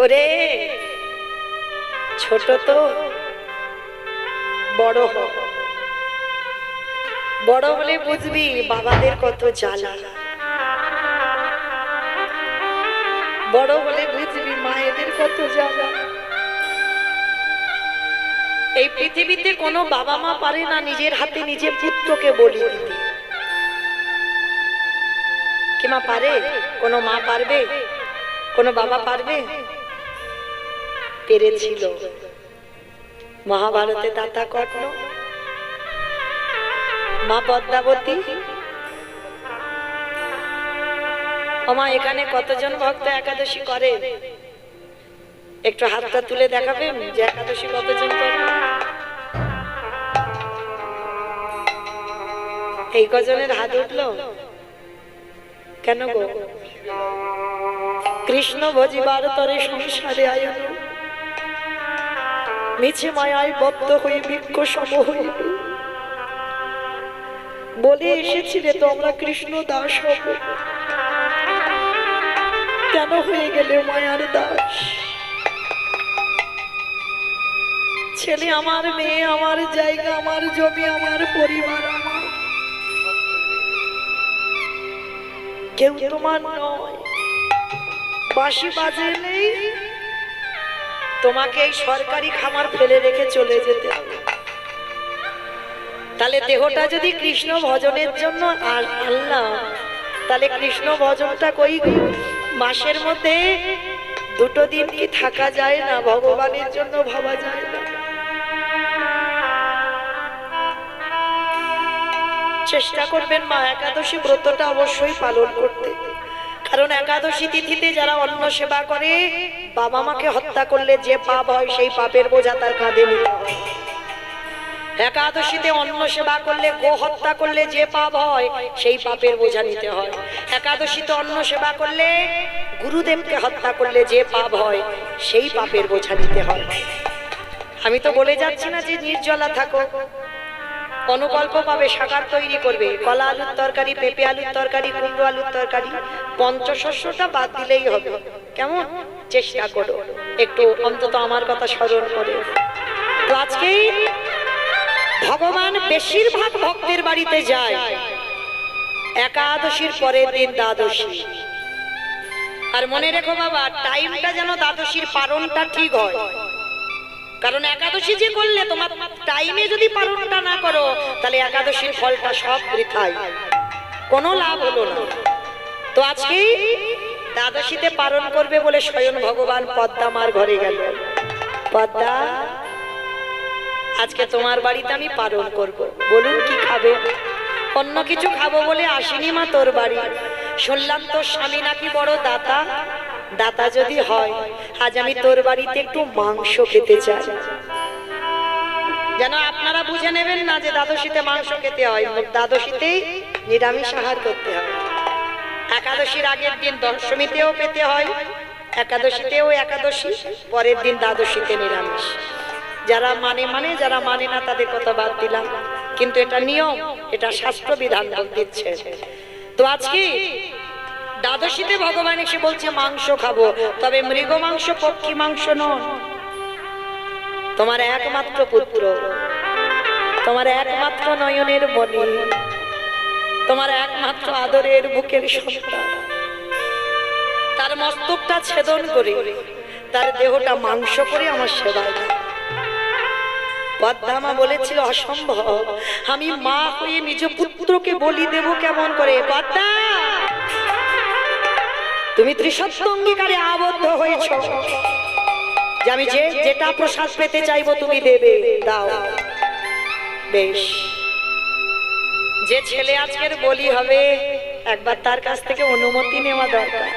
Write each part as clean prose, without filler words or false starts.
ওরে ছোট তো বড় হ, বড় হলে বুঝবি বাবাদের কত জ্বালা, বড় হলে বুঝবি মায়েদের কত জ্বালা। এই পৃথিবীতে কোনো বাবা মা পারে না নিজের হাতে নিজের পুত্রকে বলি দিতে। কি মা পারে? কোনো মা পারবে? কোনো বাবা পারবে? পেরেছিল মহাভারতে দাতা কর্ণ, মা পদ্মাবতী। আমা এখানে কতজন ভক্ত একাদশী করে? একটু হাতটা তুলে দেখাবেন যে একাদশী কতজন করে? এই কজনের হাত উঠলো কেন গো? কৃষ্ণ ভজিবার তরে সংসারে আয়ন, মিছে মায়ায় বদ্ধ হই বৃক্ষ সম হইল। বলে এসেছিলে তো আমরা কৃষ্ণ দাস হব, কেন হয়ে গেলে মায়ার দাস? ছেলে আমার, মেয়ে আমার, জায়গা আমার, জমি আমার, পরিবার আমার, কেউ তোমার নয়। বাঁশি বাজলেই তোমাকে এই সরকারি খামার ফেলে রেখে চলে যেতে হবে। তাহলে দেহটা যদি কৃষ্ণ ভজনের জন্য আল্লাহ, তাহলে কৃষ্ণ ভজনটা কই? মাসের মধ্যে দুটো দিন কি থাকা যায় না? ভগবানের জন্য ভাবা যায় না? চেষ্টা করবেন মা একাদশী ব্রতটা অবশ্যই পালন করতে, কারণ একাদশী তিথিতে যারা অন্ন সেবা করে, বাবা মাকে হত্যা করলে যে পাপ হয় সেই পাপের বোঝা তার কাঁধে নিতে হয়। একাদশীতে অন্ন সেবা করলে, গো হত্যা করলে যে পাপ হয় সেই পাপের বোঝা নিতে হয়। একাদশীতে অন্ন সেবা করলে, গুরুদেবকে হত্যা করলে যে পাপ হয় সেই পাপের বোঝা নিতে হয়। আমি তো বলে যাচ্ছি না যে নির্জলা থাকো, অনুকল্প পাবে শাকার তৈরি করবে, কলা আলুর তরকারি, পেঁপে আলুর তরকারি, কুমড়ো আলুর তরকারি, পঞ্চশস্যটা বাদ দিলেই হবে। কেমন? চেষ্টা করো একটু অন্তত আমার কথা স্মরণ করে। তো আজকে ভগবান বেশিরভাগ ভক্তের বাড়িতে যায় একাদশীর পরের দিন দ্বাদশী। আর মনে রেখো বাবা, টাইমটা যেন দ্বাদশীর পারণটা ঠিক হয়, কারণ একাদশী যে করলে তোমার টাইমে যদি পালনটা না করো তাহলে একাদশীর ফলটা সব বৃথাই, কোনো লাভ হলো না। তো আজকে দ্বাদশীতে পালন করবে বলে স্বয়ং ভগবান পদ্মা মার ঘরে গেল। পদ্মা, আজকে তোমার বাড়িতে আমি পালন করব, বলুন কি খাবে? অন্য কিছু খাবো বলে আসিনি মা তোর বাড়ি, শুনলাম তোর স্বামী নাকি বড় দাতা। দাতা যদি হয়, আজ আমি তোর বাড়িতে একটু মাংস খেতে চাই। যেন আপনারা বুঝে নেবেন না যে দ্বাদশীতে মাংস খেতে হয়, দ্বাদশীতে নিরামিষ আহার করতে হয়। একাদশীর আগের দিন দশমীতেও পেতে হয়, একাদশীতেও একাদশী, পরের দিন দ্বাদশীতে নিরামিষ। যারা মানে, যারা মানে না তাদের কথা বাদ দিলাম, কিন্তু এটা নিয়ম, এটা শাস্ত্র বিধান দিচ্ছে। তো আজকে দ্বাদশীতে ভগবান এসে বলছে মাংস খাবো, তবে মৃগ মাংস, পক্ষী মাংস নয়। তোমার একমাত্র পুত্র, তোমার একমাত্র নয়নের মণি, তোমার একমাত্র আদরের বুকের সন্তান, তার মস্তকটা ছেদন করে তার দেহটা মাংস করে আমার সেবায় দাও। পদ্মা মা বলেছিল অসম্ভব, আমি মা হয়ে নিজ পুত্রকে বলি দেব কেমন করে? পদ্মা, তুমি ত্রিসত্য অঙ্গীকারে আবদ্ধ হয়েছ যে আমি যেটা প্রসাদ পেতে চাইবো তুমি দেবে, দাও। বেশ, যে ছেলে আজকের বলি হবে একবার তার কাছ থেকে অনুমতি নেওয়া দরকার।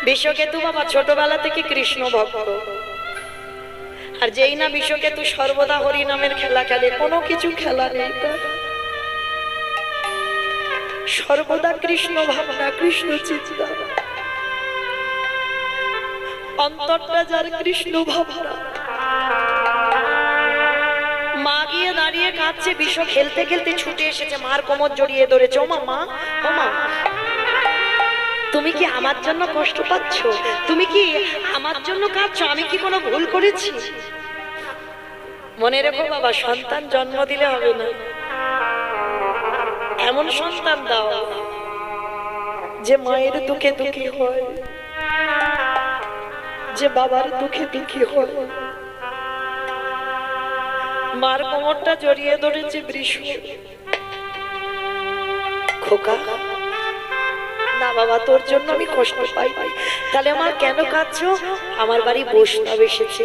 বিশ্বকেতু বাবা ছোটবেলা থেকে কৃষ্ণ ভক্ত, আর যেই না বিশ্বকেতু সর্বদা হরি নামের খেলা খেলে, কোনো কিছু খেলা নেই তার, সর্বদা কৃষ্ণ ভাবনা, কৃষ্ণ চিন্তা, অন্তরটা যার কৃষ্ণ ভাবনা। মা গিয়ে দাঁড়িয়ে কাঁদছে, বিষ খেলতে খেলতে ছুটে এসেছে, মার কোমর জড়িয়ে ধরেছে। ও মা, ও মা, তুমি কি আমার জন্য কষ্ট পাচ্ছ? তুমি কি আমার জন্য কাঁদছো? আমি কি কোনো ভুল করেছি? মনে রেখো বাবা, সন্তান জন্ম দিলে হবে না, এমন সন্তান দাও যে মায়ের দুঃখে দুঃখী হয়, যে বাবার দুঃখে দুঃখী হয়। মার কোমরটা জড়িয়ে ধরেছে বৃষ। খোকা, না বাবা, তোর জন্য আমি কষ্ট পাই। তাহলে আমার কেন কাঁদছো? আমার বাড়ি বৈষ্ণব এসেছে।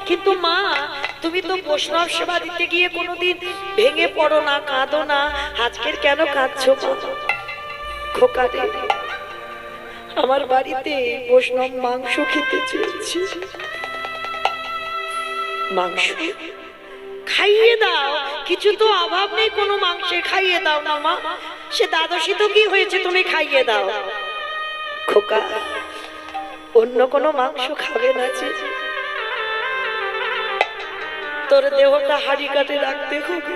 কিন্তু মা, তুমি তো বৈষ্ণব সেবা দিতে গিয়ে কোনোদিন ভেঙে পড়ো না, কাঁদো না, আজকের কেন কাঁদছো? খোকা রে, আমার বাড়িতে বৈষ্ণব মাংস খেতে চেয়েছি। মাংস খাইয়ে দাও, কিছু তো অভাব নেই কোনো মাংসে, খাইয়ে দাও না মা। সে দ্বাদশী তো কি হয়েছে, তুমি খাইয়ে দাও। খোকা, অন্য কোনো মাংস খাবে না যে, তোর দেহটা হাড়ি কাটে রাখতে হবে,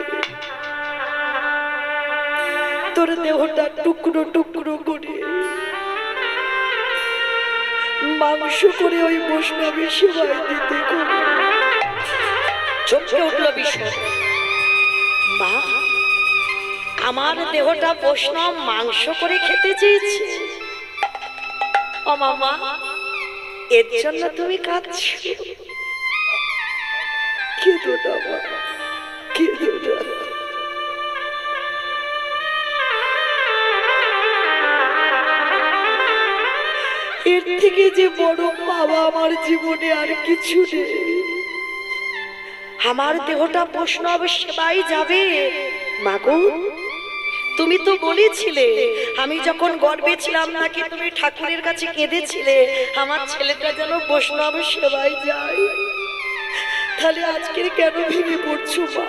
তোর দেহটা টুকরো টুকরো করে মাংস করে ওই বৈষ্ণবের সেবায় দিতে হবে। চমকে উঠলো বিষ্ণু। মা, আমার দেহটা বৈষ্ণব মাংস করে খেতে চেয়েছে। ও মামা, এর জন্য তুমি কাঁদছো? কেঁদো না মা, কেঁদো না। এর থেকে যে বড় বাবা আমার জীবনে আর কিছু নেই। আমার দেহটা বৈষ্ণব সেবাই যাবে। মাগো, তুমি তো বলেছিলে, আমি যখন গর্ভে ছিলাম নাকি তুমি ঠাকুরের কাছে কেঁদেছিলে আমার ছেলেটা যেন বৈষ্ণব সেবাই যায়। তাহলে আজকের কেন ভেঙে পড়ছো মা?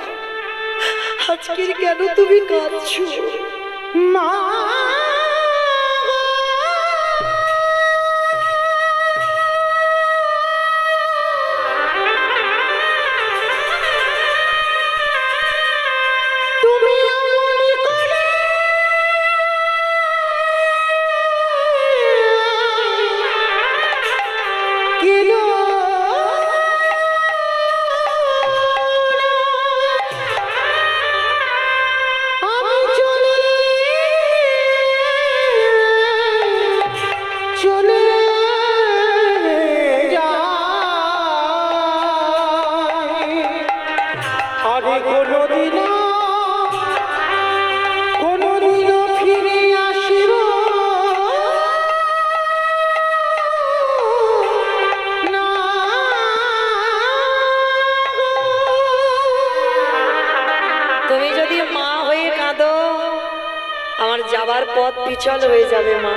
আজকের কেন তুমি কাঁদছো মা? যাবার পথ পিছল হয়ে যাবে মা।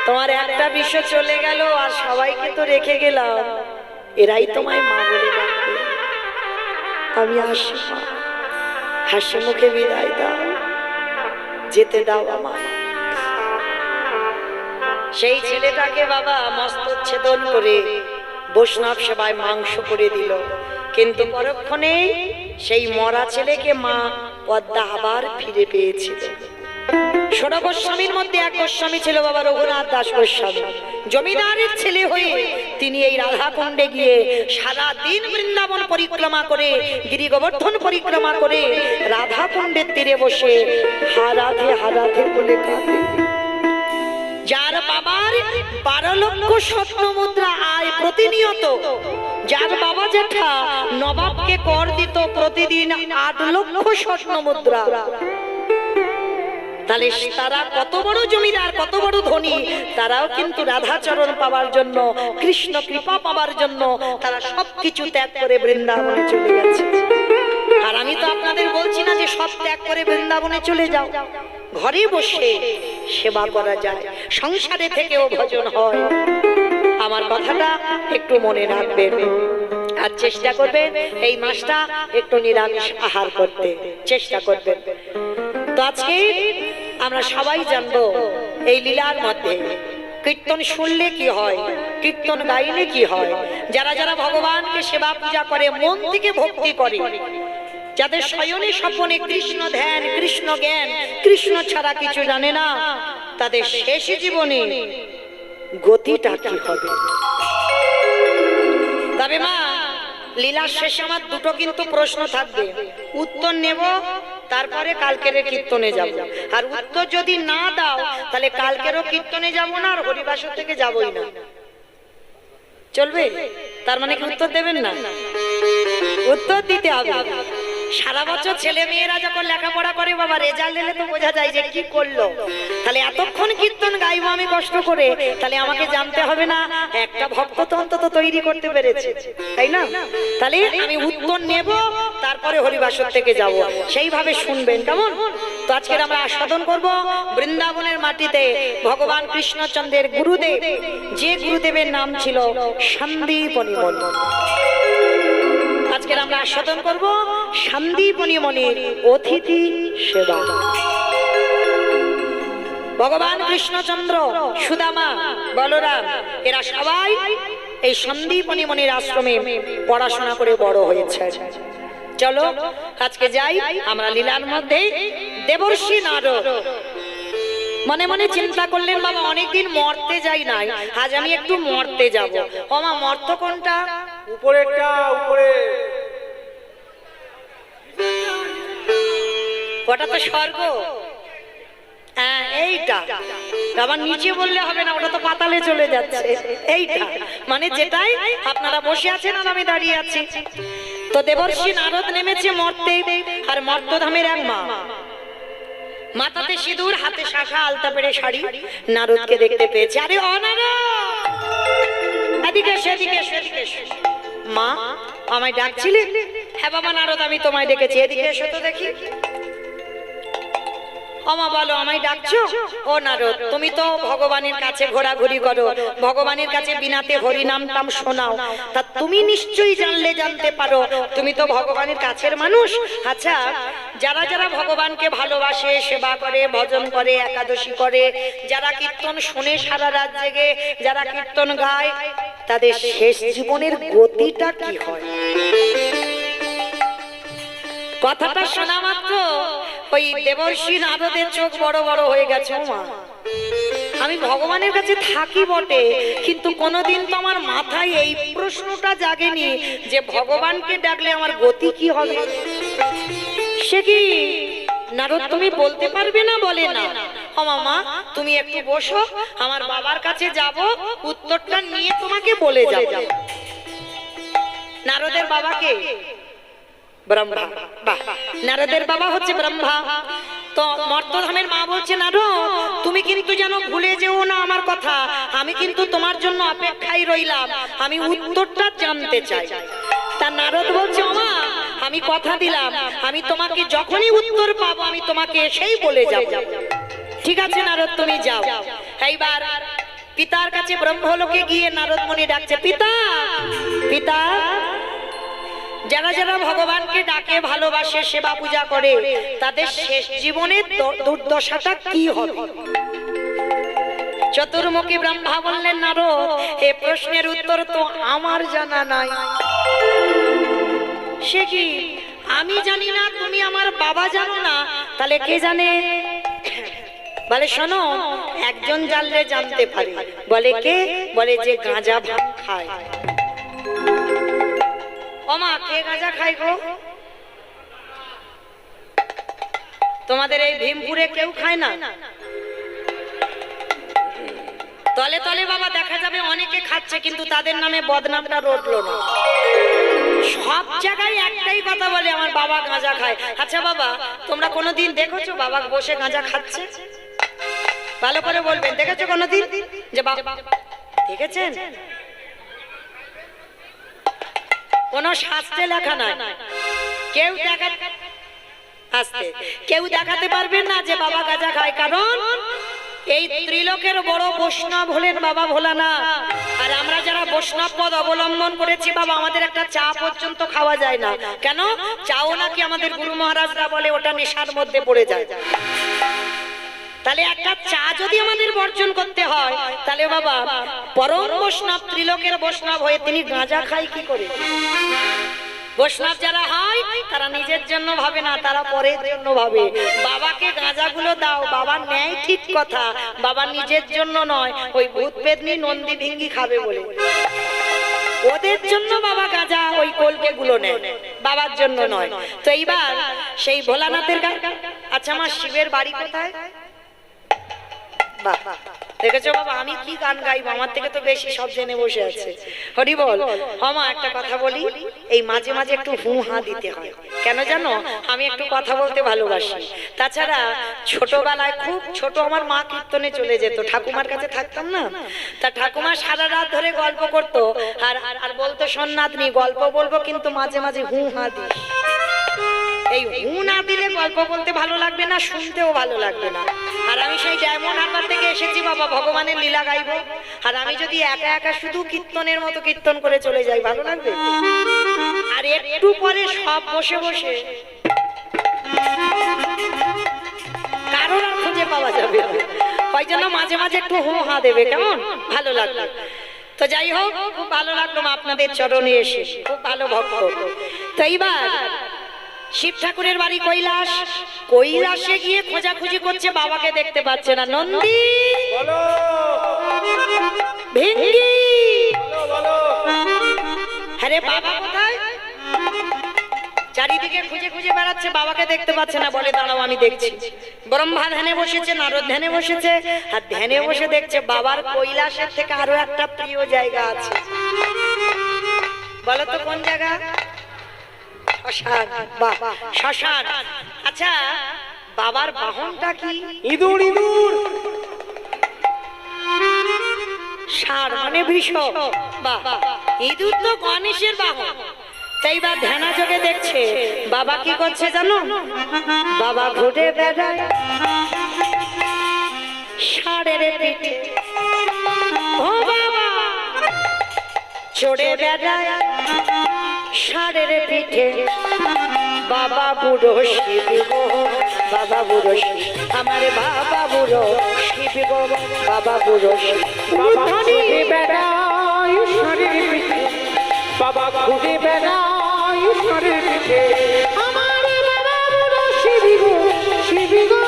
তোমার একটা বিশ্ব চলে গেল আর সবাইকে তো রেখে গেলাম, এরাই তোমায় মা বলে ডাকবে। আমি আসি মা, হাসি মুখে বিদায় দাও, যেতে দাও আমায়। সেই ছেলেটাকে বাবা মস্তচ্ছেদন করে বৈষ্ণব সেবায় মাংস করে দিল, কিন্তু পরক্ষণে সেই মরা ছেলেকে মা পদ্মা আবার ফিরে পেয়েছিল। ষোড়শ গোস্বামীর মধ্যে এক গোস্বামী ছিল বাবা রঘুনাথ দাস গোস্বামী। জমিদারের ছেলে হয়ে তিনি এই রাধাকুণ্ডে গিয়ে সারা দিন বৃন্দাবন পরিক্রমা করে, গিরি গোবর্ধন পরিক্রমা করে রাধাকুণ্ডের তীরে বসে হারাধে হারাধে বলে কাঁদে। যার বাবার 12 লক্ষ স্বর্ণ মুদ্রা আয় প্রতিনিয়ত, যার বাবা জেঠা নবাবকে কর দিত প্রতিদিন 8 লক্ষ স্বর্ণ মুদ্রা, তাহলে তারা কত বড় জমিদার, কত বড় ধনী, তারাও কিন্তু রাধাচরণ পাওয়ার জন্য, কৃষ্ণ কৃপা পাওয়ার জন্য তারা সবকিছু ত্যাগ করে বৃন্দাবনে চলে গেছে। আর আমি তো আপনাদের বলছি না যে সব ত্যাগ করে বৃন্দাবনে চলে যাও, ঘরে বসে সেবা করা যায়, সংসারে থেকেও ভজন হয়। আমার কথাটা একটু মনে রাখবেন আর চেষ্টা করবেন এই মাসটা একটু নিরামিষ আহার করতে চেষ্টা করবেন। তো আজকে আমরা সবাই জানবো এই লীলার মধ্যে কীর্তন শুনলে কি হয়, কীর্তন গাইলে কি হয়। যারা যারা ভগবানকে সেবা পূজা করে, মন থেকে ভক্তি করে, যাদের শয়নে স্বপনে কৃষ্ণ ধ্যান, কৃষ্ণ জ্ঞান, কৃষ্ণ ছাড়া কিছু জানে না, তাদের শেষ জীবনে গতিটা কি হবে। তবে মা, লীলার শেষে আমার দুটো কিন্তু প্রশ্ন থাকবে, উত্তর নেব, তারপরে কালকের কীর্তনে যাব। আর উত্তর যদি না দাও তাহলে কালকেরও কীর্তনে যাব না, আর হরিবাসর থেকে যাবই না। চলবে? তার মানে কি উত্তর দেবেন না? উত্তর দিতে হবে। সারা বছর ছেলে মেয়েরা যখন লেখাপড়া করে বাবা, রেজাল্ট এলে তো বোঝা যায় যে কি করলো। তাহলে এতক্ষণ কীর্তন গাইবো আমি কষ্ট করে, তাহলে আমাকে জানতে হবে না একটা ভক্ত তো অন্তত তৈরি করতে পেরেছে, তাই না? তাহলে আমি উত্তর নেব, তারপরে হরিবাসর থেকে যাব, সেইভাবে শুনবেন, কেমন? তো আজকের আমরা আস্বাদন করব বৃন্দাবনের মাটিতে ভগবান কৃষ্ণচন্দ্রের গুরুদেব, যে গুরুদেবের নাম ছিল সন্দীপনী মুনি। আজকের আমরা আস্বাদন করব সন্দীপনী মুনির অতিথি সেবা। ভগবান কৃষ্ণচন্দ্র, সুদামা, বলরাম এরা সবাই এই সন্দীপনী মুনির আশ্রমে পড়াশোনা করে বড় হয়েছে। চলো আজকে যাই আমরা লীলার মধ্যে। দেবর্ষি নারদ মনে মনে চিন্তা করলেন, বাবা অনেকদিন মর্তে যাই নাই, আজ আমি একটু মর্তে যাব। ও মা, মর্ত কোনটা? উপরেরটা, উপরে। ওটা তো স্বর্গ। হ্যাঁ এইটা, আবার নিচে বললে হবে না, ওটা তো পাতালে চলে যাচ্ছে। এইটা মানে যেটাই আপনারা বসে আছেন আর আমি দাঁড়িয়ে আছি। তো দেবর্ষি নারদ নেমেছে মর্তে, আর মর্তধামের এক মা, মাথাতে সিঁদুর, হাতে শাখা, আলতা পেড়ে শাড়ি, নারদকে দেখতে পেয়েছে। আরে ও নারদ, এদিকে এসো, এদিকে এসো, এদিকে এসো। মা আমায় ডাকছিলে? হ্যাঁ বাবা নারদ, আমি তোমায় ডেকেছি, এদিকে এসো তো দেখি। আমা বলো, আমায় ডাকছো? ও নারদ, তুমি তো ভগবানের কাছে ঘোরাঘুরি করো, ভগবানের কাছে বিনাতে হরি নাম টাম শোনাও, তা তুমি নিশ্চয়ই জানতে পারো, তুমি তো ভগবানের কাছের মানুষ। আচ্ছা, যারা যারা ভগবানকে ভালোবাসে, সেবা করে, ভজন করে, একাদশী করে, যারা কীর্তন শুনে সারা রাত জেগে, যারা কীর্তন গায়, তাদের শেষ জীবনের গতিটা কি হয়? কথাটা শোনা মাত্র ওই দেবর্ষি নারদের চোখ বড় বড় হয়ে গেছে। মা, আমি ভগবানের কাছে থাকি বটে, কিন্তু কোনোদিন তো আমার মাথায় এই প্রশ্নটা জাগেনি যে ভগবানকে ডাকলে আমার গতি কি হবে। সে কি নারদ, তুমি বলতে পারবে না? বলে না। ও মামা, তুমি একটু বসো, আমার বাবার কাছে যাব, উত্তরটা নিয়ে তোমাকে বলে যাব। নারদের বাবাকে ব্রহ্মা। বাহ, নারদের বাবা হচ্ছে ব্রহ্মা। তো মর্তধামের মা বলছে, নারদ তুমি কিন্তু যেন ভুলে যেও না আমার কথা, আমি কিন্তু তোমার জন্য অপেক্ষায় রইলাম, আমি উত্তরটা জানতে চাই। তা নারদ বলছে, মা আমি কথা দিলাম, আমি তোমাকে যখনই উত্তর পাবো আমি তোমাকে এসেই বলে যাব। ঠিক আছে নারদ, তুমি যাও। এইবার পিতার কাছে ব্রহ্মলোকে গিয়ে নারদ মুনি ডাকছে, পিতা, পিতা। যারা যারা ভগবানকে ডাকে, ভালোবাসে, সেবা পূজা করে, তাদের শেষ জীবনের দুর্দশাটা কি হবে? চতুর্মুখী ব্রহ্মা বললেন, নারদ এই প্রশ্নের উত্তর তো আমার জানা নাই। সে কি, আমি জানি না, তুমি আমার বাবা জানো না, তাহলে কে জানে? বলে শোনো, একজন জানলে জানতে পারে। বলে কে? বলে যে গাঁজা ভাত খায়। ওমা, কে গাঁজা খায় গো? তোমাদের এই ভীমপুরে কেউ খায় না? তলে তলে বাবা দেখা যাবে অনেকে খাচ্ছে, কিন্তু তাদের নামে বদনামটা রটলো না। সব জায়গায় একটাই কথা বলে, আমার বাবা গাঁজা খায়। আচ্ছা বাবা, তোমরা কোনোদিন দেখেছো বাবা বসে গাঁজা খাচ্ছে? ভালো করে বলবেন, দেখেছো কোনোদিন যে বাবা? দেখেছেন? কোন শাস্ত্রে লেখা নাই, কেউ কেউ দেখাতে পারবেন না যে বাবা গাঁজা খায়। কারণ এই ত্রিলোকের বড় বৈষ্ণব হলেন বাবা ভোলানাথ, আর আমরা যারা বৈষ্ণব পদ অবলম্বন করেছি বাবা, আমাদের একটা চা পর্যন্ত খাওয়া যায় না। কেন? চাও নাকি আমাদের গুরু মহারাজরা বলে ওটা নেশার মধ্যে পড়ে যায়। তাহলে একটা চা যদি আমাদের বর্জন করতে হয়, তাহলে বাবা পরম বৈষ্ণব, ত্রিলোকের বৈষ্ণব হয়ে তিনি গাঁজা খায় কি করে? বৈষ্ণব যারা হয় তারা নিজের জন্য ভাবে না, তারা পরের জন্য ভাবে। বাবাকে গাঁজাগুলো দাও, বাবার ন্যায় ঠিক কথা, বাবা নিজের জন্য নয়, ওই ভূত পেতনি নন্দী ভিঙ্গি খাবে বলে ওদের জন্য বাবা গাঁজা ওই কলকে গুলো নেয়, বাবার জন্য নয়। তো এইবার সেই ভোলানাথের গান। আচ্ছা আমার শিবের বাড়ি কোথায়? বাহ, দেখেছো বাবা আমি কি গান গাইবো, আমার থেকে তো বেশি সব জেনে বসে আছে। হরি বল। আমা একটা কথা বলি, এই মাঝে মাঝে একটু হু হা দিতে হয়। কেন জানো? আমি একটু কথা বলতে ভালোবাসি। তাছাড়া ছোটবেলায় খুব ছোট আমার মা কীর্তনে চলে যেত, ঠাকুমার কাছে থাকতাম না, তা ঠাকুমা সারা রাত ধরে গল্প করতো আর আর বলতো সন্ন্যাতনি গল্প বলবো কিন্তু মাঝে মাঝে হু হা দিস। এই হু না দিলে গল্প বলতে ভালো লাগবে না, শুনতেও ভালো লাগবে না। আর আমি সেই ডায়মন্ড হারবার থেকে এসেছি বাবা ভগবানের লীলা গাইবো, আর আমি যদি একা একা শুধু কীর্তনের মতো কীর্তন করে চলে যাই ভালো লাগবে? আর একটু পরে সব বসে বসে কারোর আর খুঁজে পাওয়া যাবে না, ওই জন্য মাঝে মাঝে একটু হু হা দেবে, কেমন? ভালো লাগলো। তো যাই হোক, খুব ভালো লাগলো আপনাদের চরণে এসে, খুব ভালো ভক্ত। তো এইবার শিব ঠাকুরের বাড়ি কৈলাস, কৈলাসে গিয়ে খোঁজাখুঁজি করছে, বাবাকে দেখতে পাচ্ছে না। নন্দী ভিঙ্গি, আরে বাবা কোথায়? চারিদিকে খুঁজে খুঁজে বেড়াচ্ছে, বাবাকে দেখতে পাচ্ছে না। বলে দাঁড়াও আমি দেখছি। ব্রহ্মা ধ্যানে বসেছে, নারদ ধ্যানে বসেছে, আর ধ্যানে বসে দেখছে বাবার কৈলাসের থেকে আরো একটা প্রিয় জায়গা আছে। বলো তো কোন জায়গা? শ্মশান। বাহ, শ্মশান। আচ্ছা বাবার বাহনটা কি? ইঁদুর। ইঁদুর ষাঁড় মানে বৃষ। বাহ, ইঁদুর তো গণেশের বাহন। তাই বা ধ্যানা যোগে দেখছে বাবা কি করছে জানো? বাবা ঘুরে বেড়ায় ষাঁড়ের পিঠে, ও বাবা চড়ে বেড়ায় ষাঁড়ের পিঠে। বাবা বুড়ো শিব গো, বাবা বুড়ো শিব, আমার বাবা বুড়ো শিব গো, বাবা বুড়ো শিব। বাবা ঘুরে বেড়ায় ষাঁড়ের পিঠে, বাবা ঘুরে বেড়ায় ষাঁড়ের পিঠে, আমার বাবা বুড়ো শিব গো, শিব গো।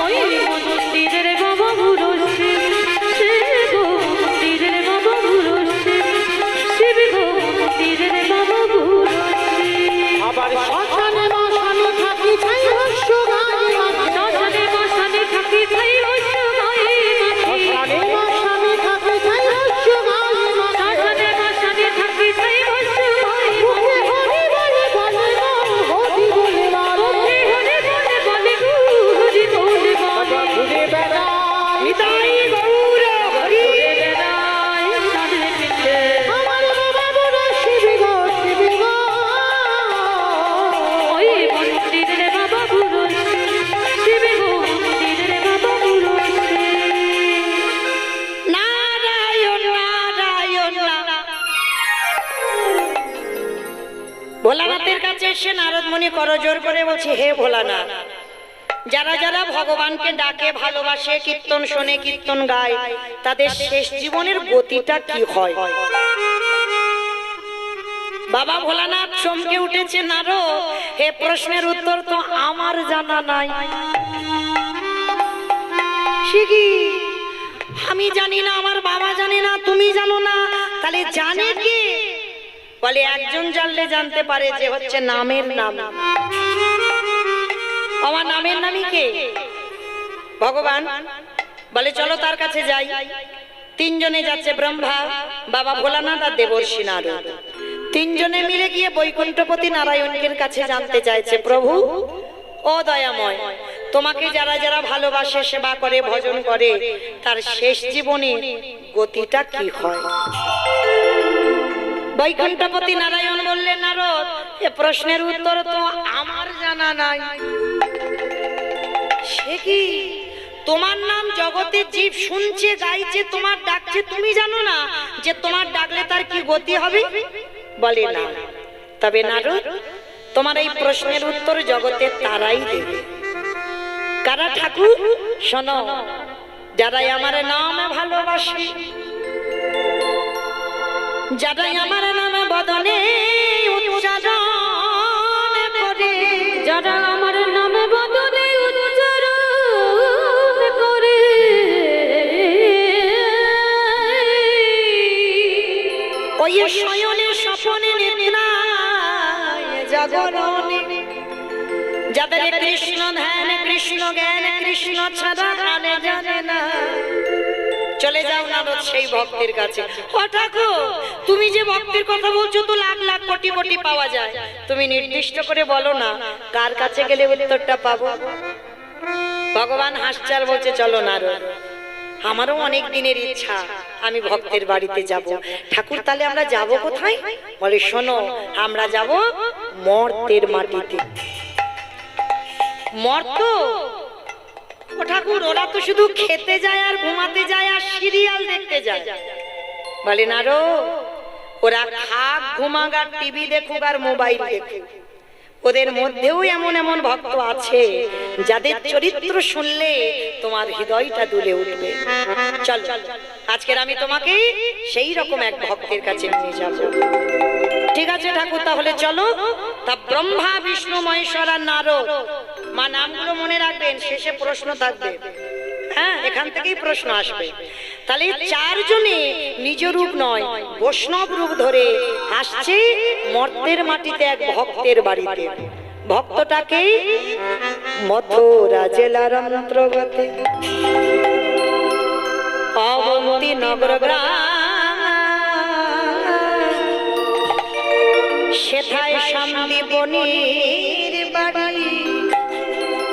ওই মন্দিরের বাবা বুড়ো শিব, শিব গো মন্দিরের বাবা বুড়ো শিব, শিব গো মন্দিরের বাবা বুড়ো শিব। আবার শ্মশানে মশানে থাকি ছাই হস্য গায়ে মাখি, শ্মশানে মশানে থাকি ছাই হস্য গায়ে মাখি, শ্মশানে মশানে থাকি ছাই হস্য গায়ে মাখি, শ্মশানে মশানে থাকি ছাই হস্য গায়ে মুখে মাখি। হরি বলে বলে গো, হরি বলে বলে, মুখে হরি বলে বলে গো, হরি বলে বাবা বলে। ঘুরে বেড়ায় নিতাই গৌর হরি। ঘুরে বেড়ায় ষাঁড়ের পিঠে, আমার বাবা বুড়ো শিব গো, শিব গো। ওই মন্দিরের বাবা বুড়ো শিব, শিব গো মন্দিরের বাবা বুড়ো শিব। নারায়ণ নারায়ণ। ভোলানাথের কাছে এসে নারদ মুনি করজোর করে বলছে, হে ভোলানাথ, যারা যারা ভগবানকে ডাকে, ভালোবাসে, কীর্তন শোনে, কীর্তন গায়, তাদের শেষ জীবনের গতিটা কি হয়? বাবা ভোলানাথ চমকে উঠেছে, নারদ হে প্রশ্নের উত্তর তো আমার জানা নাই। সে কি? আমি জানি না, আমার বাবা জানে না, তুমি জানো না, তাহলে জানে কে? বলে একজন জানলে জানতে পারে, যে হচ্ছে নামের নাম। আমার নামের নামই কে? ভগবান। বলে চলো তার কাছে যাই। তিনজনে যাচ্ছে, ব্রহ্মা, বাবা ভোলানাথ আর দেবর্ষি নারদ। তিনজনে মিলে গিয়ে বৈকুণ্ঠপতি নারায়ণের কাছে জানতে চাইছে, প্রভু ও দয়াময়, তোমাকে যারা যারা ভালোবাসে, সেবা করে, ভজন করে, তার শেষ জীবনে গতিটা কি হয়? বৈকুণ্ঠপতি নারায়ণ বললেন, নারদ এ প্রশ্নের উত্তর তো আমার জানা নাই। সে কি? তোমার নাম জগতের জীব শুনছে, গাইছে, তোমার ডাকছে, তুমি জানো না যে তোমার ডাকলে তার কি গতি হবে? বলে না। তবে নারদ, তোমার এই প্রশ্নের উত্তর জগতের তারাই দেবে। কারা ঠাকুর? শোনো, যারাই আমার নামে ভালোবাসে, যারাই আমার নাম বদনে উচ্চারণ করে, যারা আমার নামে বদনে উচ্চারণ করে, ওই শয়নে স্বপনে নিদ্রায় জাগরণে, যাদের কৃষ্ণ ধ্যান কৃষ্ণ জ্ঞান কৃষ্ণ ছাড়া আনে জানে না, চলে যাও নারদ সেই ভক্তের কাছে। ও ঠাকুর, তুমি যে ভক্তের কথা বলছো তো লাখ লাখ কোটি কোটি পাওয়া যায়, তুমি নির্দিষ্ট করে বলো না কার কাছে গেলে উত্তরটা পাবো। ভগবান হাসছে আর বলছে চলো নারদ, আমারও অনেক দিনের ইচ্ছা আমি ভক্তের বাড়িতে যাব। ঠাকুর তাহলে আমরা যাব কোথায়? বলে শোনো, আমরা যাব মর্তের মাটিতে। মর্ত? ও ঠাকুর, ওরা তো শুধু খেতে যায় আর ঘুমাতে যায় আর সিরিয়াল দেখতে যায়। বলে না রো, ওরা খাক ঘুমাক আর টিভি দেখুক আর মোবাইল দেখুক, ওদের মধ্যেও এমন এমন ভক্ত আছে যাদের চরিত্র শুনলে তোমার হৃদয়টা দুলে উঠবে। চল, আজকের আমি তোমাকে সেই রকম এক ভক্তের কাছে নিয়ে যাব। ঠিক আছে ঠাকুর, তাহলে চলো। তা ব্রহ্মা বিষ্ণু মহেশ্বর আর নারদ, মা নামগুলো মনে রাখবেন, শেষে প্রশ্ন থাকবে। হ্যাঁ, এখান থেকেই প্রশ্ন আসবে। তাহলে চারজনে নিজ রূপ নয় বৈষ্ণব রূপ ধরে আসছে মর্তের মাটিতে এক ভক্তের বাড়িতে। ভক্তটাকে মথুরা জেলার অন্তর্গত অবন্তী নগর গ্রাম, সেথায় সন্দীপনীর বাড়ি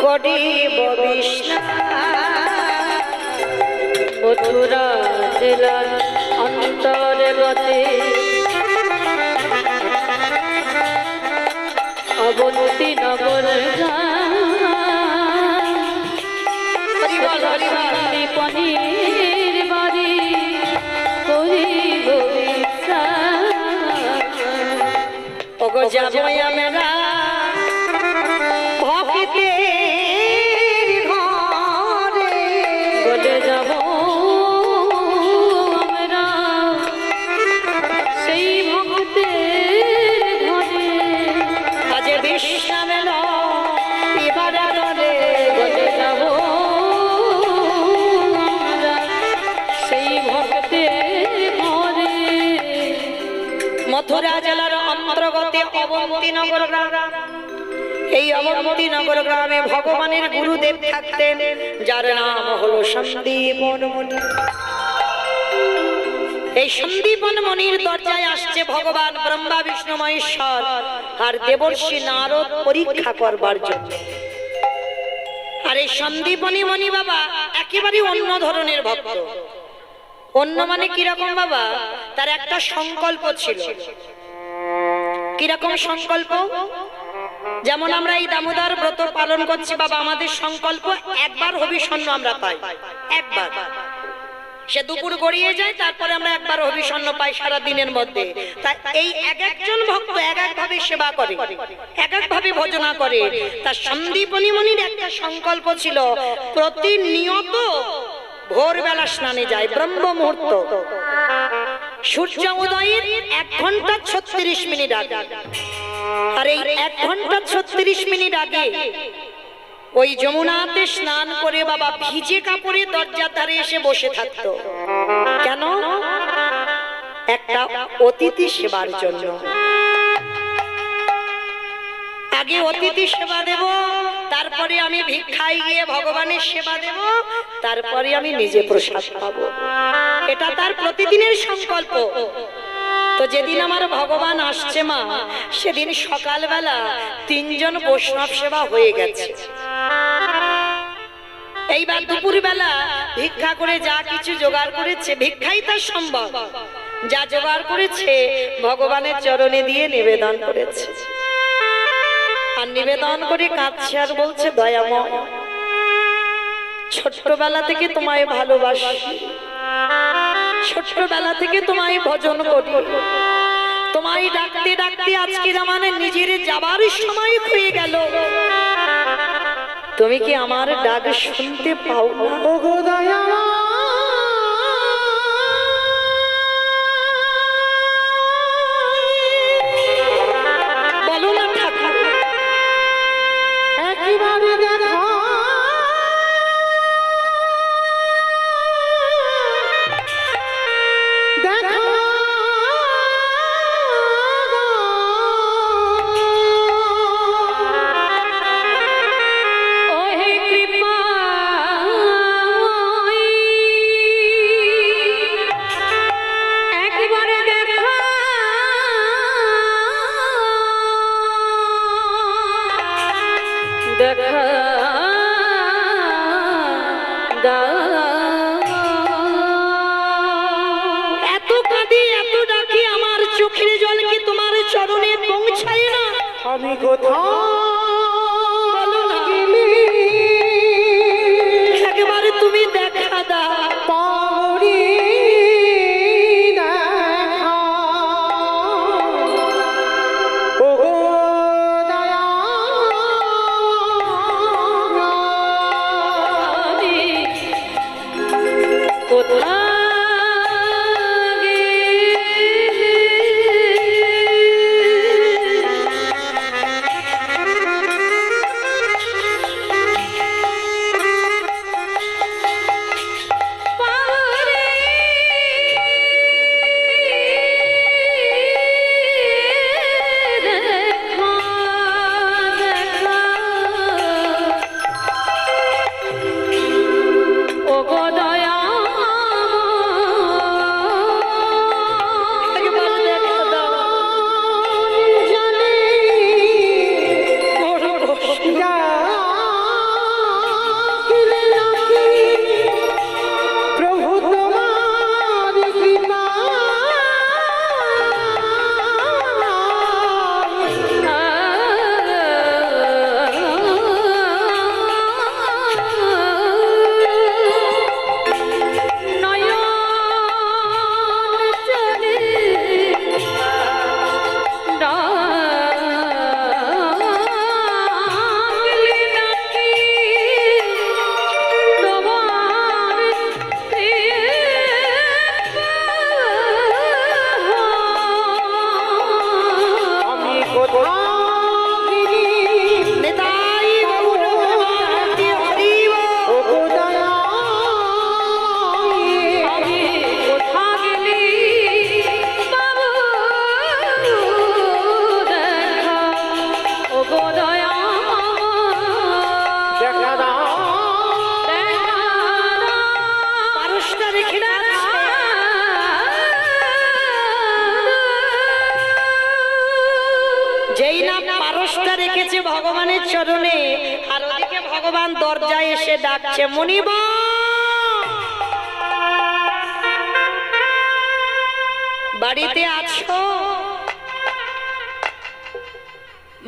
করিব বিষ্ণা। মথুরা জেলার অন্তর্গতে অবন্তী নগর সন্দীপনীর বাড়ি করিব বিশ্বাস। ওগো যাবো আমরা ভক্তের ঘরে, বলে যাব আমরা সেই ভক্তের ঘরে, আজে বিশ্রাম এবার রে। বলে যাব আমরা সেই ভক্তের ঘরে। মথুরা জেলার অন্তর্গত অবন্তী নগর গ্রাম। এই অবন্তী নগর গ্রামে ভগবানের গুরুদেব থাকতেন, যার নাম হলো সন্দীপন মুনি। এই সন্দীপন মুনির দরজায় আসছে ভগবান ব্রহ্মা বিষ্ণু মহেশ্বর আর দেবর্ষি নারদ পরীক্ষা করবার জন্য। আর এই সন্দীপনী মুনি বাবা একেবারে অন্য ধরনের ভক্ত। অন্য মানে কিরকম বাবা? তার একটা সংকল্প ছিল। কিরকম সংকল্প? যেমন আমরা এই দামোদর ব্রত পালন করছি বাবা, আমাদের সংকল্প একবার হবিষণ্য আমরা পাই, একবার। সে দুপুর গড়িয়ে যায়, তারপরে আমরা একবার হবিষণ্য পাই সারা দিনের মধ্যে। তাই এই এক একজন ভক্ত এক এক ভাবে সেবা করে, এক এক ভাবে ভজনা করে। তার সন্দীপনী মুনির একটা সংকল্প ছিল, প্রতিনিয়ত ভোরবেলা স্নানে যায় ব্রহ্ম মুহূর্ত, সূর্য উদয়ের 1 ঘন্টা 36 মিনিট আগে। আর এই 1 ঘন্টা 36 মিনিট আগে ওই যমুনাতে স্নান করে বাবা ভিজে কাপড়ে দরজার ধারে এসে বসে থাকতো। কেন? একটা অতিথি সেবার জন্য। আগে অতিথি সেবা দেব, তারপরে আমি ভিক্ষায় গিয়ে ভগবানের সেবা দেব, তারপরে আমি নিজে প্রসাদ পাবো। এটা তার প্রতিদিনের সংকল্প। তো যেদিন আমার ভগবান আসছে মা, সেদিন সকালবেলা 3 জন বৈষ্ণব সেবা হয়ে গেছে। এইবার দুপুর বেলা ভিক্ষা করে যা কিছু জোগাড় করেছে, ভিক্ষাই তার সম্ভব, যা জোগাড় করেছে ভগবানের চরণে দিয়ে নিবেদন করেছে। আর নিবেদন করে কাঁদছে আর বলছে, দয়াময়, ছোট্টবেলা থেকে তোমায় ভালোবাসি, ছোট্টবেলা থেকে তোমায় ভজন করি, তোমায় ডাকতে ডাকতে আজকে আমার নিজের যাবার সময় হয়ে গেল, তুমি কি আমার ডাক শুনতে পাও না? ওগো দয়াময়, যদি এত ডাকি আমার চোখের জল কি তোমার চরণে পৌঁছায় না? আমি কোথাও বলো না। গেলে একবার তুমি দেখা দাও। পাওনি দেখা ওগো দয়া আমি কোথা একবার দেখা দাও। জানে যা কিলে নাকি প্রভু তোমার কৃপা আমি কোথাও গিরি নিতাই গৌর ভক্তি হরি বল। ওগো দয়া আমি কোথা গেলি বাবু দেখা ওগো দয়া দেখা দাও দেখা পারসটা রেখে যাচ্ছে। যেই না পারসটা রেখেছে ভগবানের চরণে, আর ওদিকে ভগবান দরজায় এসে ডাকছে, মুনিব বাড়িতে আছো?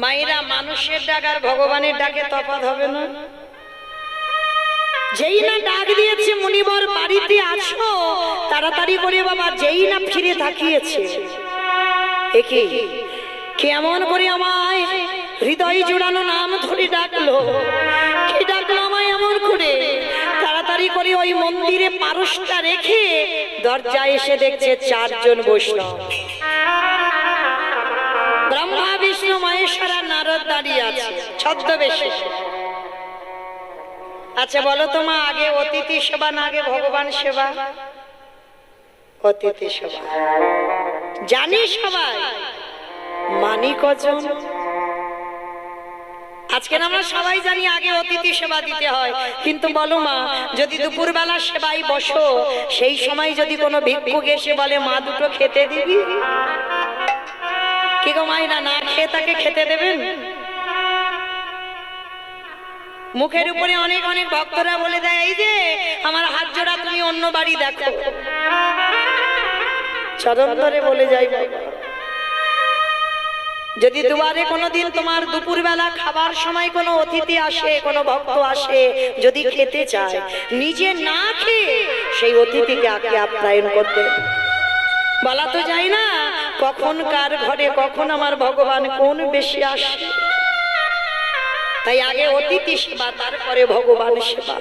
মায়েরা, মানুষের ডাক আর ভগবানের ডাকে তফাৎ হবে না? যেই না ডাক দিয়েছে মুনিবর বাড়িতে আছো, তাড়াতাড়ি করে বাবা যেই না ফিরে তাকিয়েছে, একে কেমন করে আমায় হৃদয় জোড়ানো নাম ধরে ডাকলো, কি ডাকলো আমায় এমন করে? তাড়াতাড়ি করে ওই মন্দিরে পারসটা রেখে দরজায় এসে দেখছে চারজন বৈষ্ণব, ব্রহ্মা বিষ্ণু মহেশ্বর আর নারদ দাঁড়িয়ে আছে ছদ্মবেশে। আচ্ছা বলো তো মা, আগে অতিথি সেবা না আগে ভগবান সেবা? অতিথি সেবা জানি সবাই, মানি কজন? আজকে আমরা সবাই জানি আগে অতিথি সেবা দিতে হয়, কিন্তু বলো মা, যদি দুপুরবেলা সেবাই বসো, সেই সময় যদি কোনো ভিক্ষুক এসে বলে মা দুটো খেতে দিবি, কি গো মাইনা, না খেয়ে তাকে খেতে দেবেন? মুখের উপরে অনেক অনেক ভক্তরা বলে দেয়, এই যে আমার হাত জোড়া, তুমি অন্য বাড়ি দেখো। চরণ ধরে বলে যাই, যদি দুয়ারে কোনোদিন তোমার দুপুরবেলা খাবার সময় কোনো অতিথি আসে, কোনো ভক্ত আসে, যদি খেতে চায়, নিজে না খেয়ে সেই অতিথিকে আগে আপ্যায়ন করতে। বলা তো যায় না কখন কার ঘরে কখন আমার ভগবান কোন বেশি আসে, তাই আগে অতিথি সেবা, তারপরে ভগবান সেবা।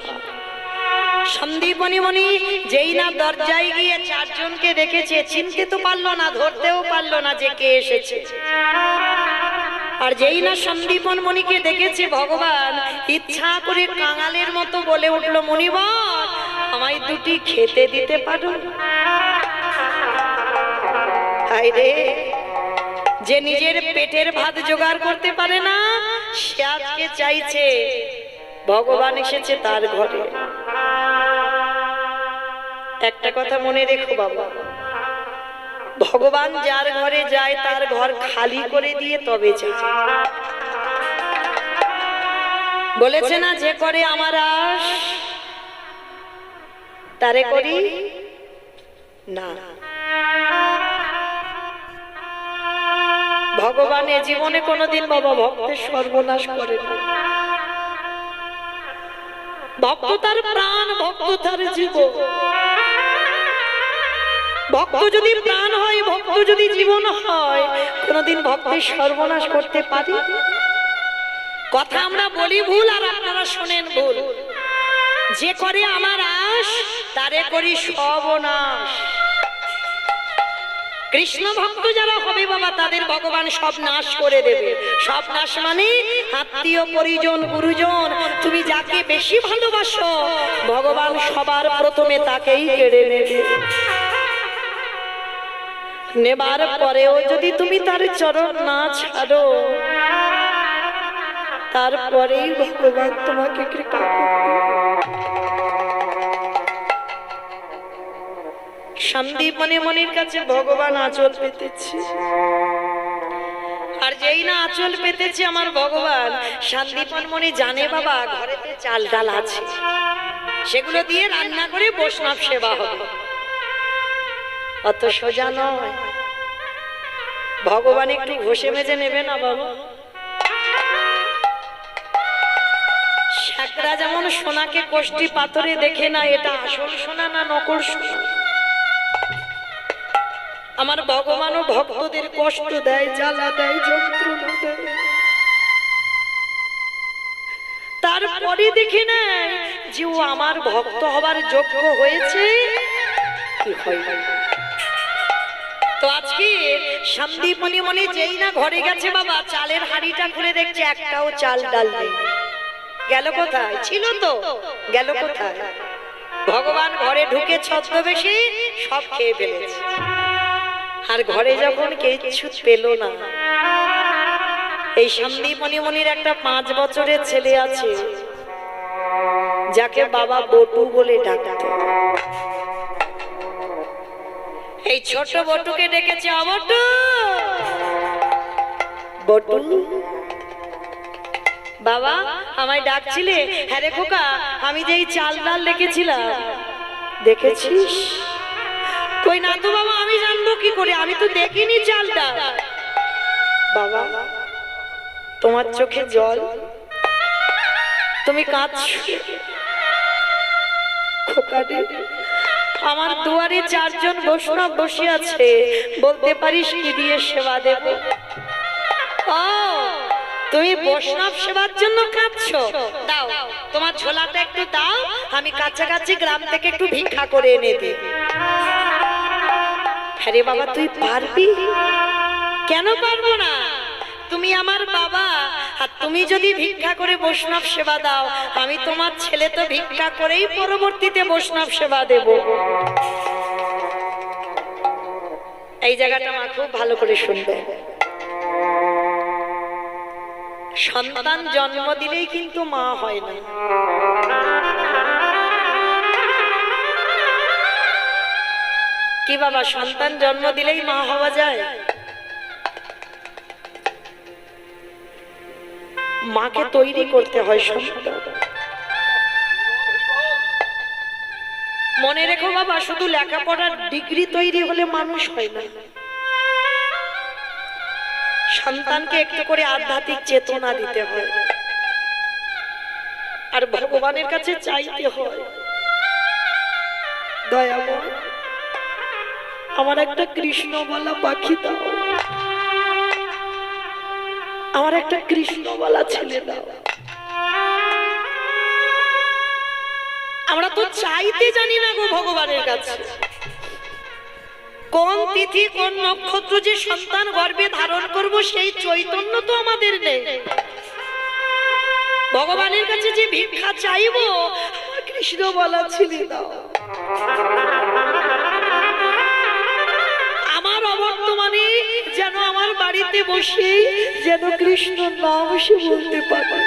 সন্দীপনী মণি যেই না দরজায় গিয়ে চারজনকে দেখেছে, চিনতে তো পারলো না, ধরতেও পারলো না যে কে এসেছে। আর যেই না সন্দীপন মণিকে দেখেছে, ভগবান ইচ্ছা করে কাঙালের মতো বলে উঠলো, মণিবর আমায় দুটি খেতে দিতে পারো? হায় রে, যে নিজের পেটের ভাত জোগাড় করতে পারে না, সে আজকে চাইছে ভগবান এসেছে তার ঘরে। একটা কথা মনে রেখো বাবা, ভগবান যার ঘরে যায় তার ঘর খালি করে দিয়ে তবে যায়। বলেছে না, যে করে আমার আশ তারে করি না। ভগবান এ জীবনে কোনোদিন বাবা ভক্তের সর্বনাশ করে না। ভক্ত তার প্রাণ, ভক্ত তার জীবন। ভক্ত যদি প্রাণ হয়, ভক্ত যদি জীবন হয়, কোনোদিন ভক্তের সর্বনাশ করতে পারি? কথা আমরা বলি ভুল আর আপনারা শোনেন ভুল। যে করে আমার আশ তারে করি সর্বনাশ। কৃষ্ণ ভক্ত যারা হবে বাবা তাদের ভগবান সব নাশ করে দেবে। সব নাশ মানে আত্মীয় পরিজন গুরুজন, তুমি যাকে বেশি ভালোবাসো ভগবান সবার প্রথমে তাকেই কেড়ে নেবে। নেবার পরেও যদি তুমি তার চরণ না ছাড়ো, তারপরেই ভগবান তোমাকে কৃপা করবে। সন্দীপনী মনির কাছে ভগবান আঁচল পেতেছে, আর যেই না আঁচল পেতেছে আমার ভগবান, সন্দীপন মনি জানে বাবা ঘরেতে চাল ডাল আছে, সেগুলো দিয়ে রান্না করে বৈষ্ণব সেবা হবে। অত সোজা নয়, ভগবান একটু ঘষে মেজে নেবে না বাবা। শাকরা যেমন সোনাকে কষ্টি পাথরে দেখে না এটা আসল সোনা না নকল সোনা, আমার ভগবানও ভক্তদের কষ্ট দেয়, জ্বালা দেয়, যন্ত্রণা দেয়, তারপরে দেখে নেয় যে ও আমার ভক্ত হবার যোগ্য হয়েছে কি হয়। তো আজকে সন্দীপনী মনে যেই না ঘরে গেছে বাবা, চালের হাঁড়িটা খুলে দেখছে একটাও চাল ডাল নেই। গেল কোথায়? ছিল তো, গেল কোথায়? ভগবান ঘরে ঢুকে ছদ্মবেশে সব খেয়ে ফেলেছে। আর ঘরে যখন কিছু পেল না, এই সন্দীপনী মনির একটা 5 বছরের ছেলে আছে যাকে বাবা বটু বলে ডাকত। এই ছোট বটুকে ডেকেছে, অবটু বটু বাবা আমায় ডাকছিলে? হ্যাঁ রে খোকা, আমি যে এই চাল ডাল রেখেছিলাম দেখেছিস? কই না তো বাবা, আমি জানবো কি করে, আমি তো দেখিনি চাল ডাল। বাবা তোমার চোখে জল, তুমি কাঁদছো? খোকা রে, আমার দুয়ারে 4 জন বৈষ্ণব বসে আছে, বলতে পারিস কি দিয়ে সেবা দেব? ও তুমি বৈষ্ণব সেবার জন্য কাঁদছো? দাও তোমার ঝোলাটা একটু দাও, আমি কাছাকাছি গ্রাম থেকে একটু ভিক্ষা করে এনে দিই। আরে বাবা তুই পারবি? কেন পারবো না? তুমি আমার বাবা, আর তুমি যদি ভিক্ষা করে বৈষ্ণব সেবা দাও, আমি তোমার ছেলে তো ভিক্ষা করেই পরবর্তীতে বৈষ্ণব সেবা দেব। এই জায়গাটা মা খুব ভালো করে শুনবে। সন্তান জন্ম দিলেই কিন্তু মা হয় না। কি বাবা, সন্তান জন্ম দিলেই মা হওয়া যায়? মাকে তৈরি করতে হয় সন্তান। মনে রেখো বাবা, শুধু লেখাপড়ার ডিগ্রি তৈরি হলে মানুষ হয় না। সন্তানকে একটু করে আধ্যাত্মিক চেতনা দিতে হয়, আর ভগবানের কাছে চাইতে হয়, দয়াময় আমার একটা কৃষ্ণ বলা পাখি দাও, আমার একটা কৃষ্ণ বলা ছেলে দাও। আমরা তো চাইতে জানি না গো ভগবানের কাছে। কোন তিথি কোন নক্ষত্র যে সন্তান গর্ভে ধারণ করব সেই চৈতন্য তো আমাদের নেই। ভগবানের কাছে যে ভিক্ষা চাইবো, কৃষ্ণ বলা ছেলে দাও। আমার অবর্তমানে যেন আমার বাড়িতে বসে যেন কৃষ্ণ নাম সে বলতে পারে,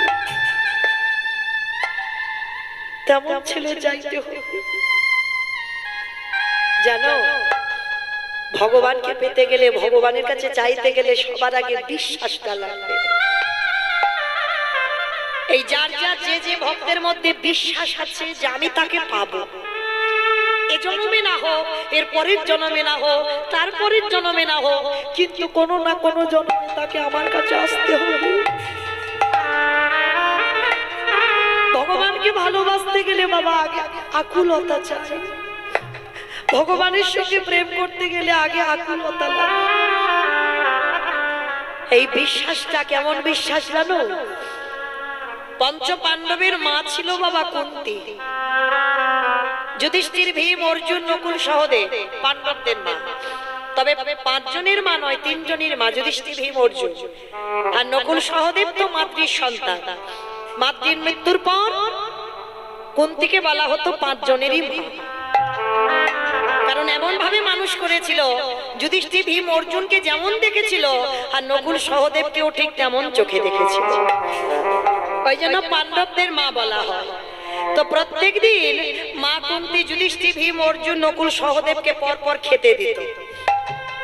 তেমন ছেলে চাইতে হবে। জানো, ভগবানকে পেতে গেলে, ভগবানের কাছে চাইতে গেলে সবার আগে বিশ্বাসটা লাগবে। এই যার যার যে যে ভক্তের মধ্যে বিশ্বাস আছে যে আমি তাকে পাবো, এ জন্মে না হোক, এর পরের জন্মে না হোক, তারপরের জন্মে না হোক, কিন্তু কোনো না কোনো জন্মে তাকে আমার কাছে আসতে হবে। ভগবানকে ভালোবাসতে গেলে বাবা আগে আকুলতা চাই। ভগবানের সঙ্গে প্রেম করতে গেলে আগে আকুলতা লাগে। এই বিশ্বাসটা কেমন বিশ্বাস জানো? পঞ্চ পাণ্ডবের মা ছিল বাবা কুন্তী, যুধিষ্ঠির, ভীম, অর্জুন, নকুল, সহদেব পাণ্ডবদের মা। তবে 5 জনের মা নয়, 3 জনের মা, যুধিষ্ঠির, ভীম, অর্জুন। আর নকুল সহদেব তো মাতৃর সন্তান। মাতৃর মৃত্যুর পর কুন্তীকে বলা হতো 5 জনেরই মা, কারণ এমন ভাবে মানুষ করেছিল, যুধিষ্ঠির, ভীম, অর্জুনকে যেমন দেখেছিল আর নকুল সহদেবকেও ঠিক তেমন চোখে দেখেছিল। ওই জন্য পাণ্ডবদের মা বলা হয়। তো প্রত্যেক দিন মা কুন্তী যুধিষ্ঠির, ভীম, অর্জুন, নকুল সহদেবকে পর পর খেতে দিত।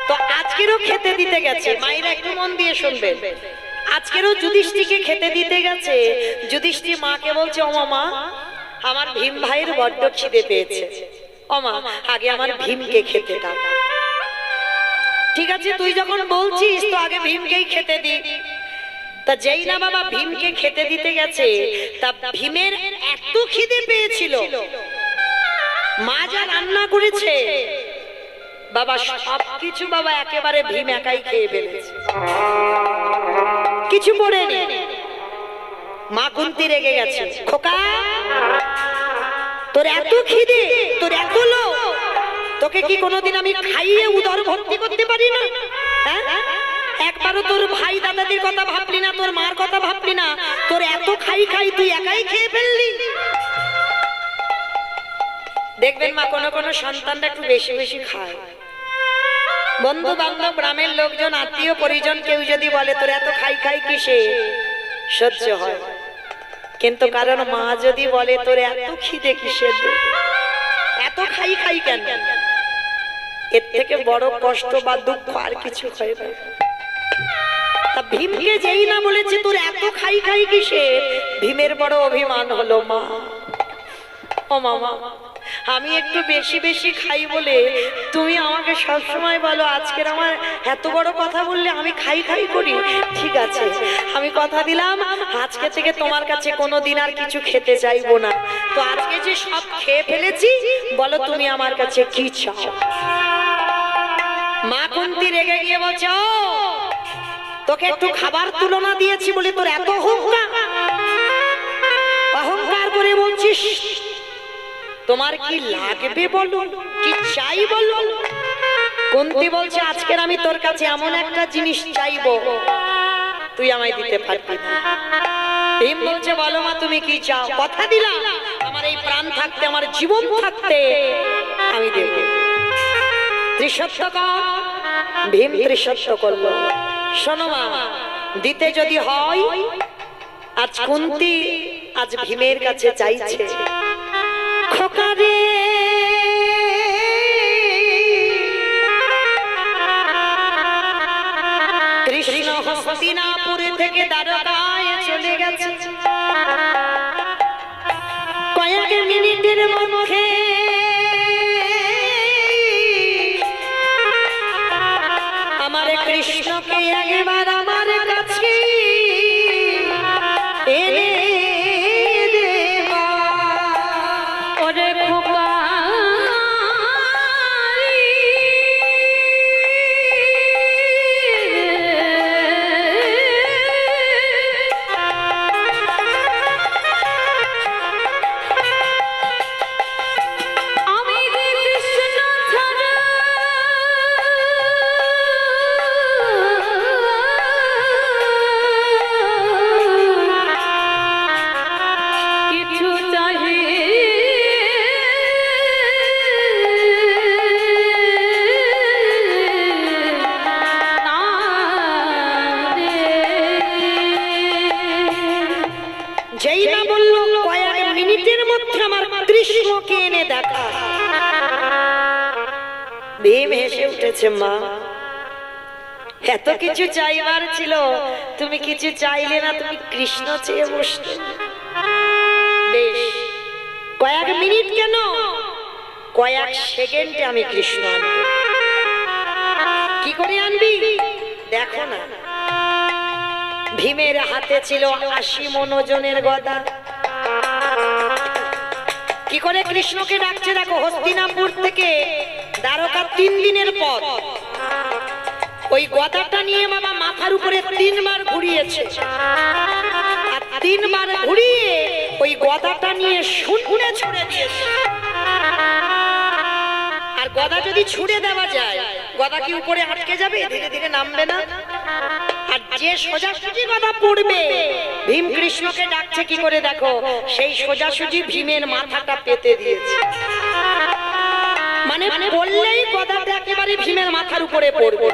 তো আজকেরও খেতে দিতে গেছে। মায়েরা একটু মন দিয়ে শুনবেন। আজকেরও যুধিষ্ঠিরকে খেতে দিতে গেছে। যুধিষ্ঠির মাকে বলছে, ও মা, আমার ভীম ভাইয়ের বড্ড খিদে পেয়েছে, ও মা আগে আমার ভীমকে খেতে দাও। ঠিক আছে, তুই যখন বলছিস তো আগে ভীমকেই খেতে দি। তা যেই না বাবা ভীমকে খেতে দিতে গেছে, তা ভীমের এত খিদে পেয়েছিল, মা যা রান্না করেছে বাবা সবকিছু বাবা একেবারে ভীম একাই খেয়ে ফেলেছে, কিছু পড়েনি। মা কুন্তী রেগে গেছে, খোকা তোর এত খিদে, তোর এত লোভ, তোকে কি কোনোদিন আমি খাইয়ে উদর ভর্তি করতে পারি না? হ্যাঁ, একবারও তোর ভাই দাদাদের কথা ভাবলি না, তোর মার কথা ভাবলি না? তোর এত খাই খাই তুই একাই খেয়ে ফেললি। দেখবেন মা কোনো কোনো সন্তানরা একটু বেশি বেশি খায়। বন্ধু বান্ধব, গ্রামের লোকজন, আত্মীয় পরিজন কেউ যদি বলে তোর এত খাই খাই কিসে, সহ্য হয়। কিন্তু কারণ মা যদি বলে তোর এত খিদে কিসের, এত খাই খাই কেন, এর থেকে বড় কষ্ট বা দুঃখ আর কিছু হয় না। তা ভীমকে যেই না বলেছে তোর এত খাই খাই কিসে, ভীমের বড় অভিমান হলো। মা, ও মামা, আমি একটু বেশি বেশি খাই বলে তুমি আমাকে সবসময় বলো আজকের আমার এত বড় কথা বললে আমি খাই খাই করি। ঠিক আছে, আমি কথা দিলাম আজকে থেকে তোমার কাছে কোনোদিন আর কিছু খেতে চাইবো না। তো আজকে যে সব খেয়ে ফেলেছি, বলো তুমি আমার কাছে কি চাও? মা কুন্তী রেগে গিয়ে বলছে, ও তোকে একটু খাবার তুলনা দিয়েছি বলে তোর এত অহংকার, অহংকার করে বলছিস তোমার কি লাগবে বলো, কি চাই বলো? কুন্তী বলছে, আজকের আমি তোর কাছে এমন একটা জিনিস চাইবো তুই আমায় দিতে পারবি না। ভীম বলছে, বলো মা তুমি কি চাও? কথা দিলাম আমার এই প্রাণ থাকতে, আমার জীবন থাকতে আমি দেব। ত্রিসত্য কর। ভীম ত্রিসত্য করলো। শোনো মা, দিতে যদি হয়, আজ কুন্তী আজ ভীমের কাছে চাইছে, খোকারে কৃষ্ণ হস্তিনাপুরে থেকে দ্বারকায় চলে গেছে। কয়েক মিনিটের মধ্যে আমার কৃষ্ণকে একবার আমার কাছে এনে দেবা। ওরে খোকা আমি যে কৃষ্ণ ছাড়া কিছু চাহি না রে। যেই না বললো কয়েক মিনিটের মধ্যে আমার কৃষ্ণকে এনে দেখা। ভীম হেসে উঠেছে, মা এত কিছু চাইবার ছিল, তুমি কিছু চাইলে না, তুমি কৃষ্ণ চেয়ে বসলে। বেশ, কয়েক মিনিট কেন, কয়েক সেকেন্ডে আমি কৃষ্ণ আনবো। কি করে আনবি দেখো না। ভীমের হাতে ছিল 80 মণ ওজনের গদা। কি করে কৃষ্ণকে ডাকছে দেখো। হস্তিনাপুর থেকে দ্বারকা 3 দিনের পথ। ওই গদাটা নিয়ে বাবা মাথার উপরে 3 বার ঘুরিয়েছে, আর 3 বার ঘুরিয়ে ওই গদাটা নিয়ে শূন্যে ছুঁড়ে দিয়েছে। আর গদা যদি ছুঁড়ে দেওয়া যায়, গদা কি উপরে আটকে যাবে? ধীরে ধীরে নামবে না? আর যে সোজাসুজি গদা পড়বে, ভীম কৃষ্ণকে ডাকছে কি করে দেখো, সেই সোজাসুজি ভীমের মাথাটা পেতে দিয়েছে। মানে বললেই গদাটা একেবারে ভীমের মাথার উপরে পড়বে।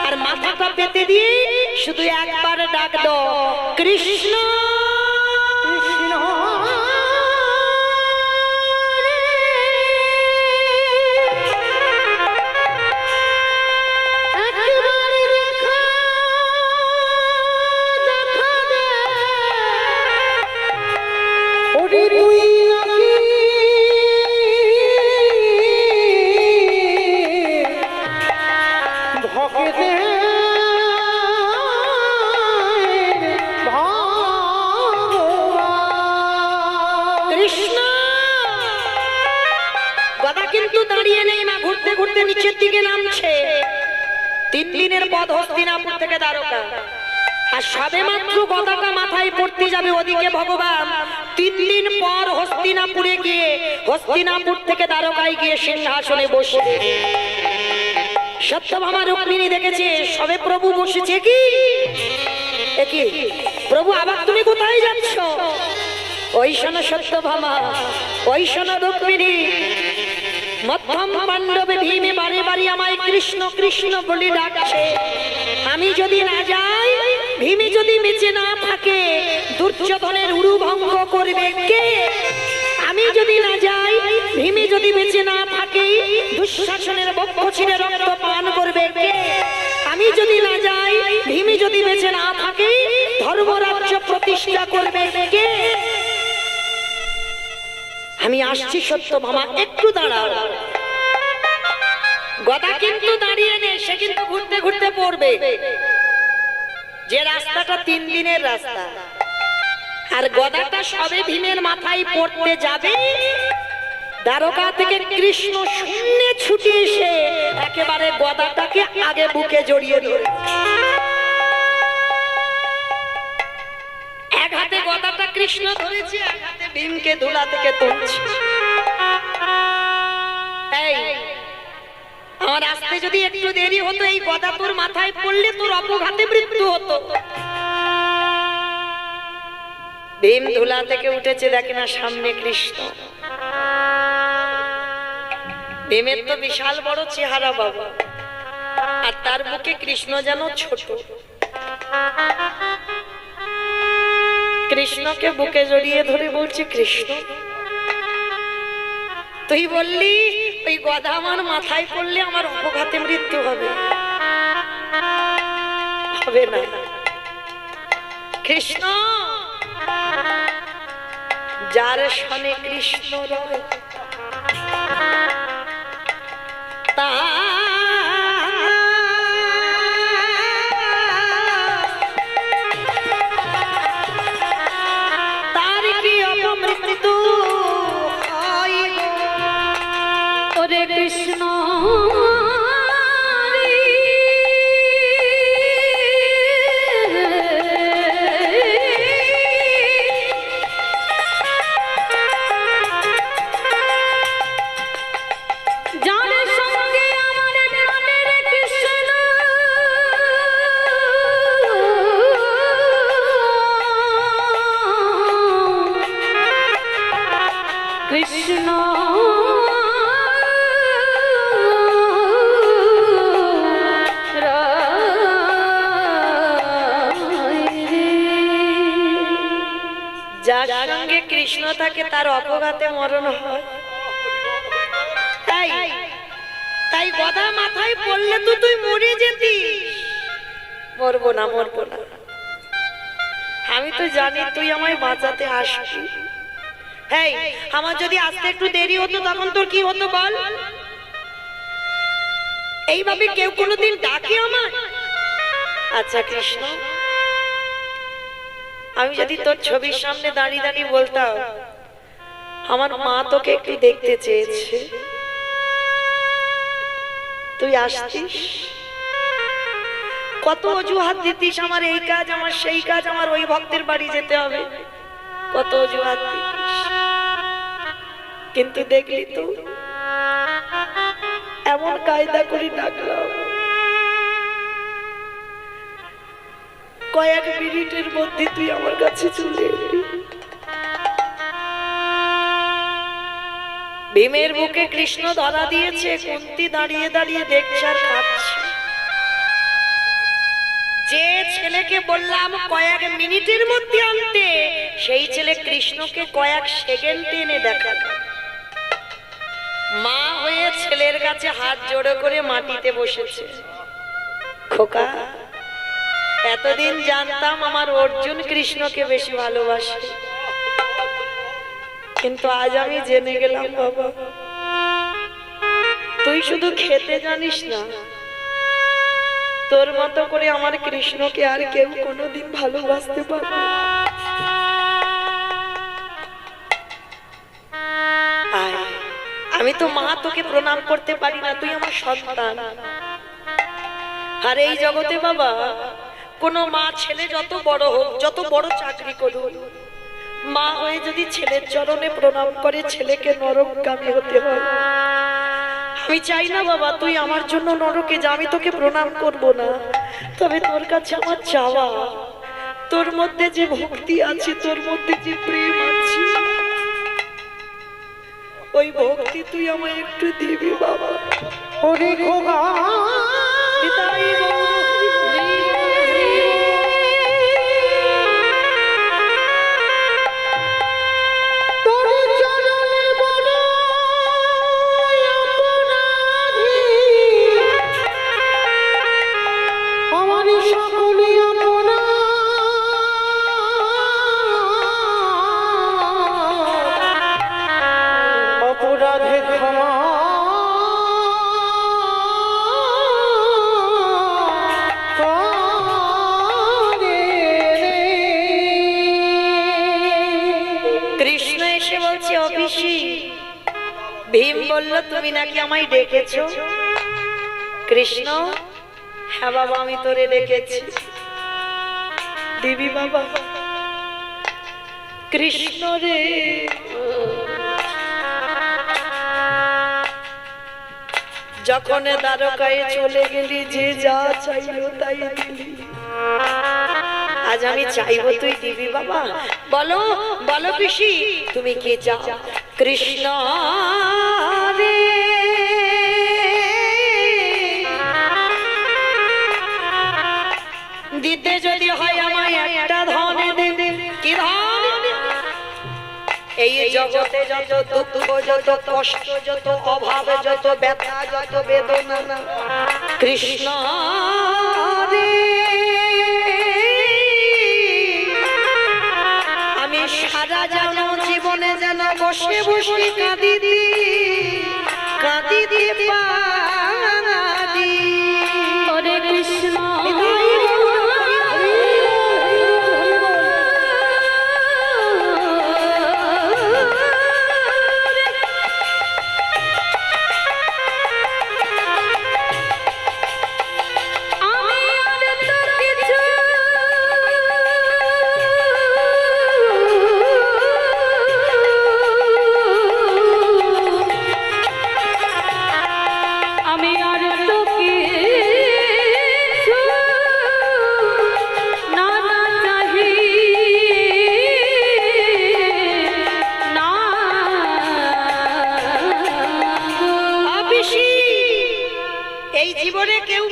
আর মাথাটা পেতে দিয়ে শুধু একবার ডাক দাও, কৃষ্ণ কৃষ্ণ নিচের দিকে নামছে। 3 দিনের পথ হস্তিনাপুর থেকে দ্বারকা। আর সবে মাত্র গদাটা মাথায় পড়তে যাবে, ওদিকে ভগবান 3 দিন পর হস্তিনাপুরে গিয়ে, হস্তিনাপুর থেকে দ্বারকায় গিয়ে সিংহাসনে বসে। সত্যভামা রুক্মিণী দেখেছে সবে প্রভু বসেছে। কি কি প্রভু, আবার তুমি কোথায় যাচ্ছ? ওই শোনো সত্যভামা, ওই শোনো রুক্মিণী, মধ্যম পাণ্ডবে ভীমে বারে বারে আমায় কৃষ্ণ কৃষ্ণ বলে ডাকছে। আমি যদি না যাই, ভীমে যদি বেঁচে না থাকে, দুর্যোধনের উরু ভঙ্গ করবে কে? আমি যদি না যাই, ভীমে যদি বেঁচে না থাকে, দুঃশাসনের বক্ষ ছিঁড়ে রক্ত পান করবে কে? আমি যদি না যাই, ভীমে যদি বেঁচে না থাকে, ধর্মরাজ্য প্রতিষ্ঠা করবে কে? আমি আসছি সত্যভামা, একটু দাঁড়াও। গদা কিন্তু দাঁড়িয়ে নেই, সে কিন্তু ঘুরতে ঘুরতে পড়বে। যে রাস্তাটা 3 দিনের রাস্তা, আর গদাটা সবে ভীমের মাথায় পড়তে যাবে। দ্বারকা থেকে কৃষ্ণ শূন্যে ছুটে এসে একেবারে গদাটাকে আগে বুকে জড়িয়ে ধরে, এক হাতে গদাটা কৃষ্ণ ধরেছে, এক হাতে ভীমকে ধুলা থেকে তুলছে। এই আমার আসতে যদি একটু দেরি হতো, এই গদা তোর মাথায় পড়লে তোর অপঘাতে মৃত্যু হতো। ভীম ধুলা থেকে উঠেছে, দেখে না সামনে কৃষ্ণ। ভীমের তো বিশাল বড় চেহারা বাবা, আর তার বুকে কৃষ্ণ যেন ছোট। কৃষ্ণকে বুকে জড়িয়ে ধরে বলছে, কৃষ্ণ তুই বললি ওই গদা আমার মাথায় পড়লে আমার অপঘাতে মৃত্যু হবে, হবে না। কৃষ্ণ যার সনে কৃষ্ণ রয়, তার কি অপমৃত্যু হয় গো? ওরে কৃষ্ণ কৃষ্ণ যার সঙ্গে কৃষ্ণ থাকে তার অপঘাতে মরণ হয়। তাই তাই গদা মাথায় পড়লে তো তুই মরে যেতিস। মরবো না, মরবো না, আমি তো জানি তুই আমায় বাঁচাতে আসবি। হেই, আমার যদি আসতে একটু দেরি হতো তখন তোর কি হতো বল? এইভাবে কেউ কোনোদিন ডাকে আমার? আচ্ছা কৃষ্ণ, আমি যদি তোর ছবির সামনে দাঁড়িয়ে দাঁড়িয়ে বলতাম আমার মা তোকে একটু দেখতে চেয়েছে, তুই আসতিস? কত অজুহাত দিতিস, আমার এই কাজ, আমার সেই কাজ, আমার ওই ভক্তের বাড়ি যেতে হবে, কত অজুহাত দিতিস, কিন্তু দেখলি তো এমন কায়দা করে ডাকলাম, কয়েক মিনিটের মধ্যে তুই আমার কাছে চলে এলি। ভীমের বুকে কৃষ্ণ ধরা দিয়েছে, কুন্তি দাঁড়িয়ে দাঁড়িয়ে দেখছে আর খাচ্ছে। যে ছেলেকে বললাম কয়েক মিনিটের মধ্যে আনতে, সেই ছেলে কৃষ্ণকে কয়েক সেকেন্ডে এনে দেখাল। মা হয়ে ছেলের কাছে হাত জোড়ো করে মাটিতে বসেছে। খোকা, এতদিন জানতাম আমার অর্জুন কৃষ্ণকে বেশি ভালোবাসে, কিন্তু আজ আমি জেনে গেলাম বাবা, তুই শুধু খেতে জানিস না, তোর মতো করে আমার কৃষ্ণকে আর কেউ কোনোদিন ভালোবাসতে পারবে না। আয়, আমি তো মা, তোকে প্রণাম করতে পারি না, তুই আমার সন্তান। আর এই জগতে বাবা, কোনো মা ছেলে যত বড় হোক, যত বড় চাকরি করুক, মা হয়ে যদি ছেলের চরণে প্রণাম করে, ছেলেকে নরকগামী হতে হয়। আমি চাই না বাবা তুই আমার জন্য নরকে যা, আমি তোকে প্রণাম করব না, তবে তোর কাছে আমার চাওয়া, তোর মধ্যে যে ভক্তি আছে, তোর মধ্যে যে প্রেম আছে, ওই ভক্তি তুই আমায় একটু দিবি বাবা। ওরে খোকা, পিতাই গৌর তোর চরণে বড় অপরাধী, আমারই সকলে আপনা, অপরাধে ক্ষমা করে রে। কৃষ্ণ এসে বলছে, অফিসি। ভীম বলল, তুমি নাকি আমায় ডেকেছো? কৃষ্ণ, হ্যাঁ বাবা, আমি তোরে ডেকেছি। দিবি বাবা? কৃষ্ণ রে, যখন দ্বারকায় চলে গেলি, যে যা চাইলো তাই দিলি, আজ আমি চাইবো তুই দিবি বাবা। বলো বলো পিসি, তুমি কি চাও? কৃষ্ণ রে, দিতে যদি হয় আমায় একটা ধন দে। কি ধন? এই জগতে যত দুঃখ, যত কষ্ট, যত অভাব, যত ব্যথা, যত বেদনা, কৃষ্ণ রে, আমি সারা জানো জীবনে যেন বসে বসে কাঁদিতে কাঁদিতে পারি। হরে কৃষ্ণ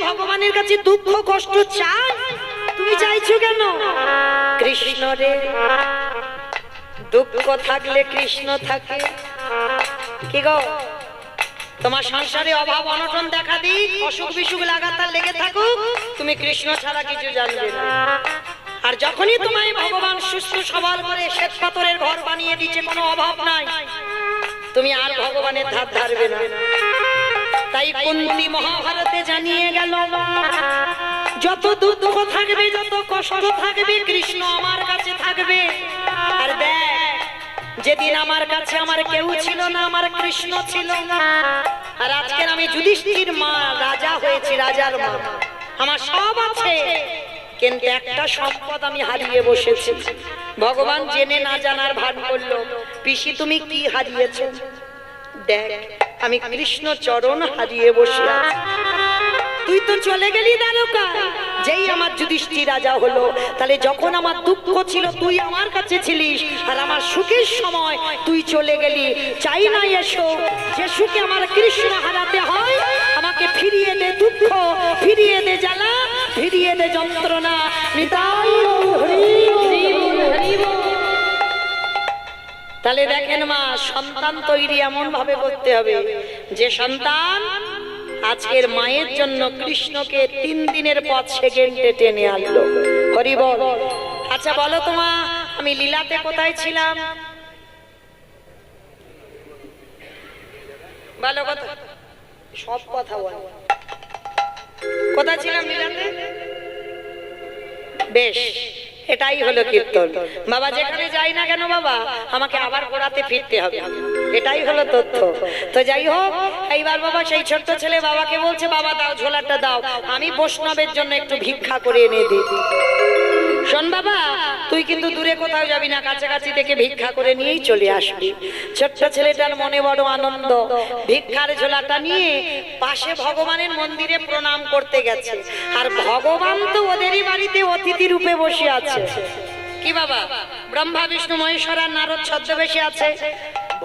ভগবানের কাছে দুঃখ কষ্ট চাই, তুমি চাইছো কেন? কৃষ্ণ রে, দুঃখ থাকলে কৃষ্ণ থাকে। কি গো, তোমার সংসারে অভাব অনটন দেখা দিক, অসুখ বিসুখ লাগাতার লেগে থাকুক, তুমি কৃষ্ণ ছাড়া কিছু জানবে না। আর যখনই তোমায় ভগবান সুস্থ সবল করে শ্বেত পাথরের ঘর বানিয়ে দিচ্ছে, কোনো অভাব নাই, তুমি আর ভগবানের ধার ধারবে না। তাই কুন্তী মহাভারতে জানিয়ে গেল, যত দুঃখ থাকবে, যত কষ্ট থাকবে, কৃষ্ণ আমার কাছে থাকবে। আর দেখ, যেদিন আমার কাছে আমার কেউ ছিল না, আমার কৃষ্ণ ছিল। আর আজকের আমি যুধিষ্ঠির মা, রাজা হয়েছি, রাজার মা, আমার সব আছে, কিন্তু একটা সম্পদ আমি হারিয়ে বসেছি। ভগবান জেনে না জানার ভান করলো, পিসি তুমি কি হারিয়েছ? দেখ, আমি কৃষ্ণ চরণ হারিয়ে বসে আছি। তুই তো চলে গেলি দ্বারকা, যেই আমার যুধিষ্ঠির রাজা হলো, তাহলে যখন আমার দুঃখ ছিল তুই আমার কাছে ছিলিস, আর আমার সুখের সময় তুই চলে গেলি। চাই না এসো, যে সুখে আমার কৃষ্ণ হারাতে হয়, আমাকে ফিরিয়ে দে দুঃখ, ফিরিয়ে দে জ্বালা, ফিরিয়ে দে যন্ত্রণা। নিতাই হরি বল। তাহলে দেখেন মা, সন্তান তৈরি এমন ভাবে করতে হবে যে সন্তান আজকের মায়ের জন্য কৃষ্ণকে 3 দিনের পথ সেকেন্ডে টেনে আনলো। হরি বল। আচ্ছা বলো তো মা, আমি লীলাতে কোথায় ছিলাম? ভালো কথা, সব কথা বল। কোথায় ছিলাম লীলাতে? বেশ, এটাই হলো কীর্তন। বাবা যেখানে যাই না কেন বাবা, আমাকে আবার গোড়াতে ফিরতে হবে, এটাই হলো তথ্য। তো যাই হোক, এইবার বাবা সেই ছোট্ট ছেলে বাবাকে বলছে, বাবা দাও ঝোলাটা দাও, আমি বৈষ্ণবের জন্য একটু ভিক্ষা করে এনে দিই। শোন বাবা, তুই কিন্তু দূরে কোথাও যাবি না, কাছাকাছি থেকে ভিক্ষা করে নিয়েই চলে আসবি। ছোট্ট ছেলেটার মনে বড় আনন্দ, ভিক্ষার ঝোলাটা নিয়ে পাশে ভগবানের মন্দিরে প্রণাম করতে গেছে। আর ভগবান তো ওদেরই বাড়িতে অতিথি রূপে বসে আছে। কি বাবা, ব্রহ্মা বিষ্ণু মহেশ্বর আর নারদ ছদ্মবেশে আছে।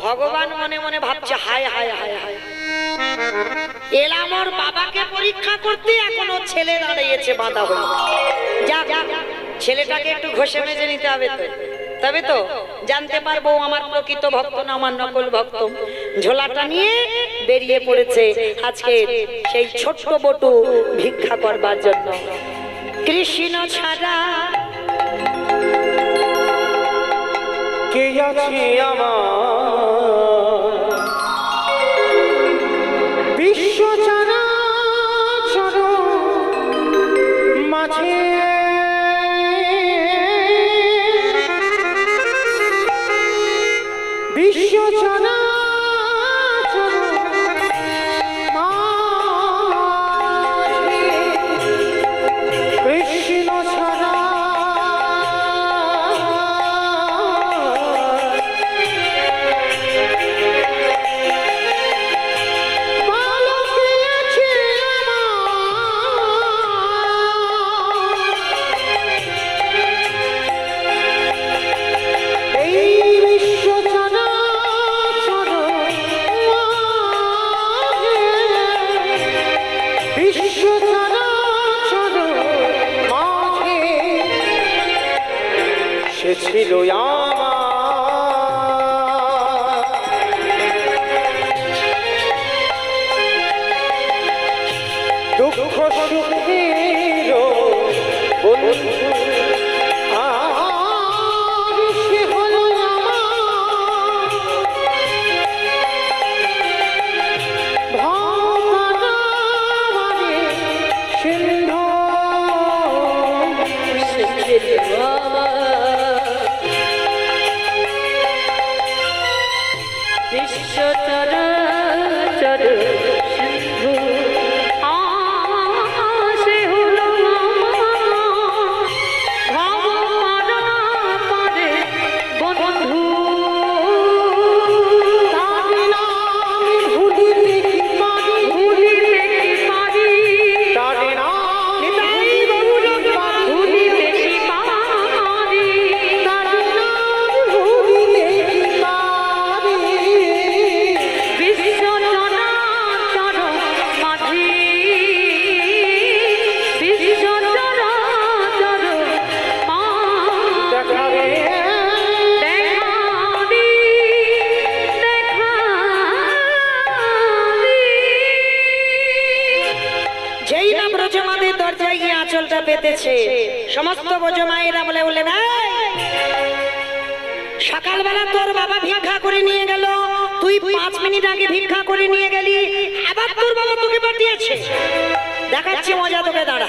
ভগবান মনে মনে ভাবছে, হায় হায় হায় হায়, এলাম ওর বাবাকে পরীক্ষা করতে, এখনো ছেলে দাঁড়িয়েছে বাঁধা হয়ে। যাক, ছেলেটাকে একটু ঘষে মেজে নিতে হবে, তো তবে তো জানতে পারবো আমার প্রকৃত ভক্ত না আমার নকল ভক্ত। ঝোলাটা নিয়ে বেরিয়ে পড়েছে আজকে সেই ছোট্ট বটু ভিক্ষা করবার জন্য। কৃষ্ণ ছাড়া কে আছে আমার, বিশ্ব চরাচর মাঝে বিশ্ব চরাচর মাঝে কৃষ্ণ ছাড়া ছিল আমার দুঃখ সুখের বন্ধু, আর সে হলো আমার ভগবানে সিন্ধু। বিশ্ব চরাচর সিন্ধু আসে হলো ভগবান যেই না ব্রজমাদের দরজায় গিয়ে আঁচলটা পেতেছে, সমস্ত ব্রজমায়েরা বলে বললেন, সকালবেলা তোর বাবা ভিক্ষা করে নিয়ে গেল, তুই 5 মিনিট আগে ভিক্ষা করে নিয়ে গেলি, আবার তোর বাবা তোকে পাঠিয়েছে, দেখাচ্ছি মজা তোকে, দাঁড়া।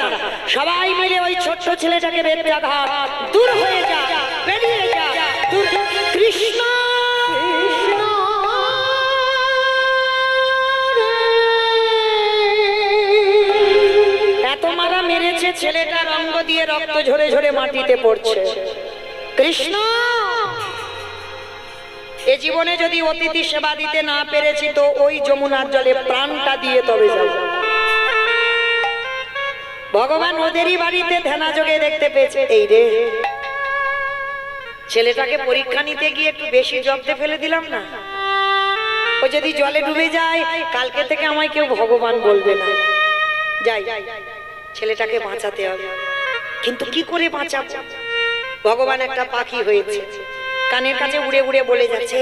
সবাই মিলে ওই ছোট্ট ছেলেটাকে বেত্রাঘাত, দূর হয়ে যা, বেরিয়ে যা, দূর। কৃষ্ণ এত মারা মেরেছে, ছেলেটার অঙ্গ দিয়ে রক্ত ঝরে ঝরে মাটিতে পড়ছে। কৃষ্ণ এ জীবনে যদি অতিথি সেবা দিতে না পেরেছি তো ওই যমুনার জলে প্রাণটা দিয়ে তবে যাব। ভগবান ওদেরই বাড়িতে ধ্যানা যোগে দেখতে পেয়েছে, এই রে ছেলেটাকে পরীক্ষা নিতে গিয়ে একটু বেশি জব্দে ফেলে দিলাম না, ও যদি জলে ডুবে যায় কালকে থেকে আমায় কেউ ভগবান বলবে না। যাই, ছেলেটাকে বাঁচাতে হবে, কিন্তু কি করে বাঁচাবো? ভগবান একটা পাখি হয়েছে, কানের কাছে উড়ে উড়ে বলে যাচ্ছে,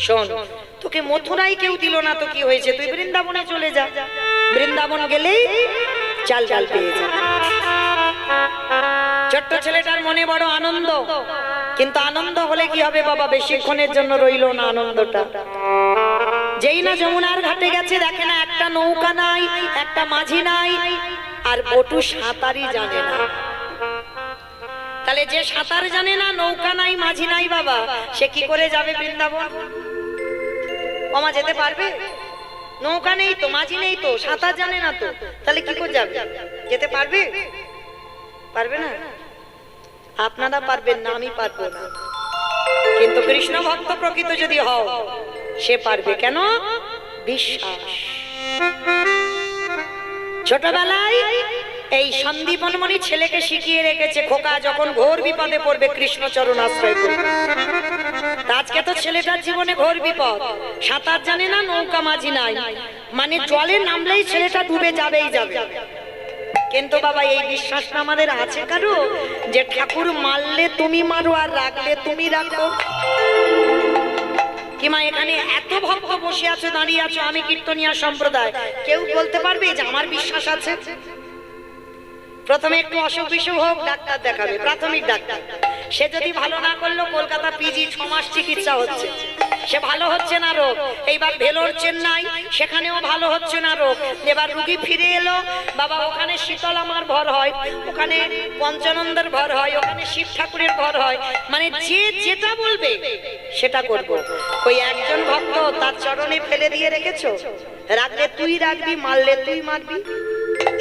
শোন, তোকে মথুরায় কেউ দিল না তো কি হয়েছে, তুই বৃন্দাবনে চলে যা, বৃন্দাবন গেলেই চাল চাল পেয়ে যা। ছোট্ট ছেলেটার মনে বড় আনন্দ, কিন্তু আনন্দ হলে কি হবে বাবা, বেশিক্ষণের জন্য রইল না আনন্দটা। যেই না যমুনার ঘাটে গেছে, দেখে না একটা নৌকা নাই, একটা মাঝি নাই, আর বটু সাঁতারই জানে না। তাহলে যে সাঁতার জানে না, নৌকা নাই, মাঝি নাই বাবা, সে কি করে যাবে বৃন্দাবন? ওমা যেতে পারবে? নৌকা নেই তো, মাঝি নেই তো, সাঁতার জানে না তো, তাহলে কি করে যাবে? যেতে পারবে? পারবে না। আপনারা পারবেন না, আমি পারবো না, কিন্তু কৃষ্ণ ভক্ত প্রকৃত যদি হও সে পারবে। কেন? বিশ্বাস। ছোটবেলায় এই সন্দীপনমণি ছেলেকে শিখিয়ে রেখেছে, খোকা যখন ঘোর বিপদে পড়বে কৃষ্ণ চরণ আশ্রয় করবে। আজকে তো ছেলেটার জীবনে ঘোর বিপদ, সাঁতার জানে না, নৌকা মাঝি নাই, মানে জলে নামলেই ছেলেটা ডুবে যাবেই যাবে। কিন্তু বাবা এই বিশ্বাসটা আমাদের আছে কারো, যে ঠাকুর মারলে তুমি মারো আর রাখলে তুমি রাখো। কিমা এখানে এত ভক্ত বসে আছো, দাঁড়িয়ে আছো, আমি কীর্তনিয়া সম্প্রদায়, কেউ বলতে পারবে যে আমার বিশ্বাস আছে? প্রথমে একটু অসুখ বিসুখ হোক, ডাক্তার দেখাবে, প্রাথমিক ডাক্তার, সে যদি ভালো না করলো কলকাতা পিজি 6 মাস চিকিৎসা হচ্ছে, সে ভালো হচ্ছে না রোগ। এইবার ভেলোর চেন্নাই, সেখানেও ভালো হচ্ছে না রোগ। এবার রুগী ফিরে এলো, বাবা ওখানে শীতলামার ভর হয়, ওখানে পঞ্চানন্দের ভর হয়, ওখানে শিব ঠাকুরের ভর হয়, মানে যে যেটা বলবে সেটা করবো। ওই একজন ভক্ত তার চরণে ফেলে দিয়ে রেখেছো, রাখলে তুই রাখবি, মারলে তুই মারবি,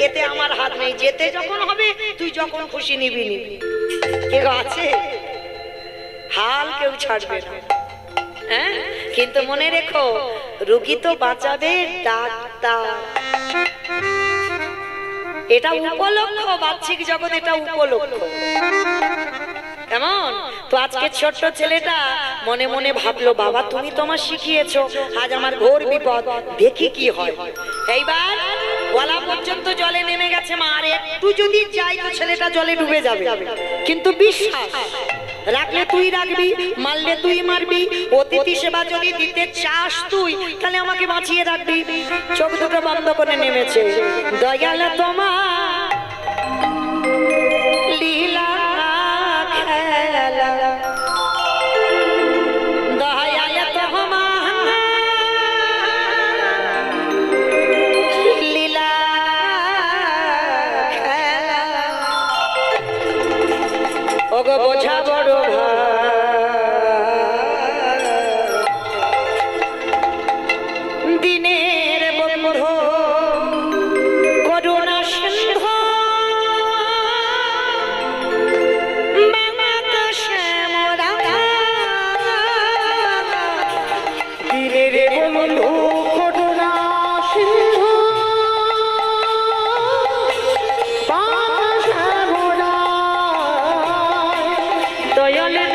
এতে আমার হাত নেই, যেতে যখন হবে তুই যখন খুশি নিবি নিবি। কেউ আছে? হাল কেউ ছাড়বে না। হ্যাঁ, কিন্তু মনে রেখো, রোগী তো বাঁচাবে ডাক্তার। এটা উপলক্ষ, বাহ্যিক জগৎ এটা উপলক্ষ। কেমন? তো আজকে ছোট্ট ছেলেটা মনে মনে ভাবলো, বাবা তুমি তো আমার শিখিয়েছো, আজ আমার ঘোর বিপদ, দেখি কি হয়। এইবার গলা পর্যন্ত জলে নেমে গেছে, মা আর একটু যদি যাই তো ছেলেটা জলে ডুবে যাবে, কিন্তু বিশ্বাস, রাখলে তুই রাখবি, মারলে তুই মারবি, অতিথি সেবা যদি দিতে চাস তুই, তাহলে আমাকে বাঁচিয়ে রাখবি। চোখ দুটো বন্ধ করে নেমেছে, দয়াল তোমার লীলা খেলা, দয়াল তোমার লীলা খেলা, ওগো বোঝা বড় দিনের বন্ধু করুণা সিন্ধু, দিনের বন্ধু করুণা সিন্ধু, দয়ালের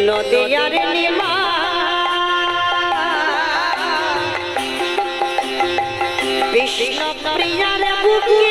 নদিয়ার নিমা কৃষ্ণ প্রিয়ার বুকে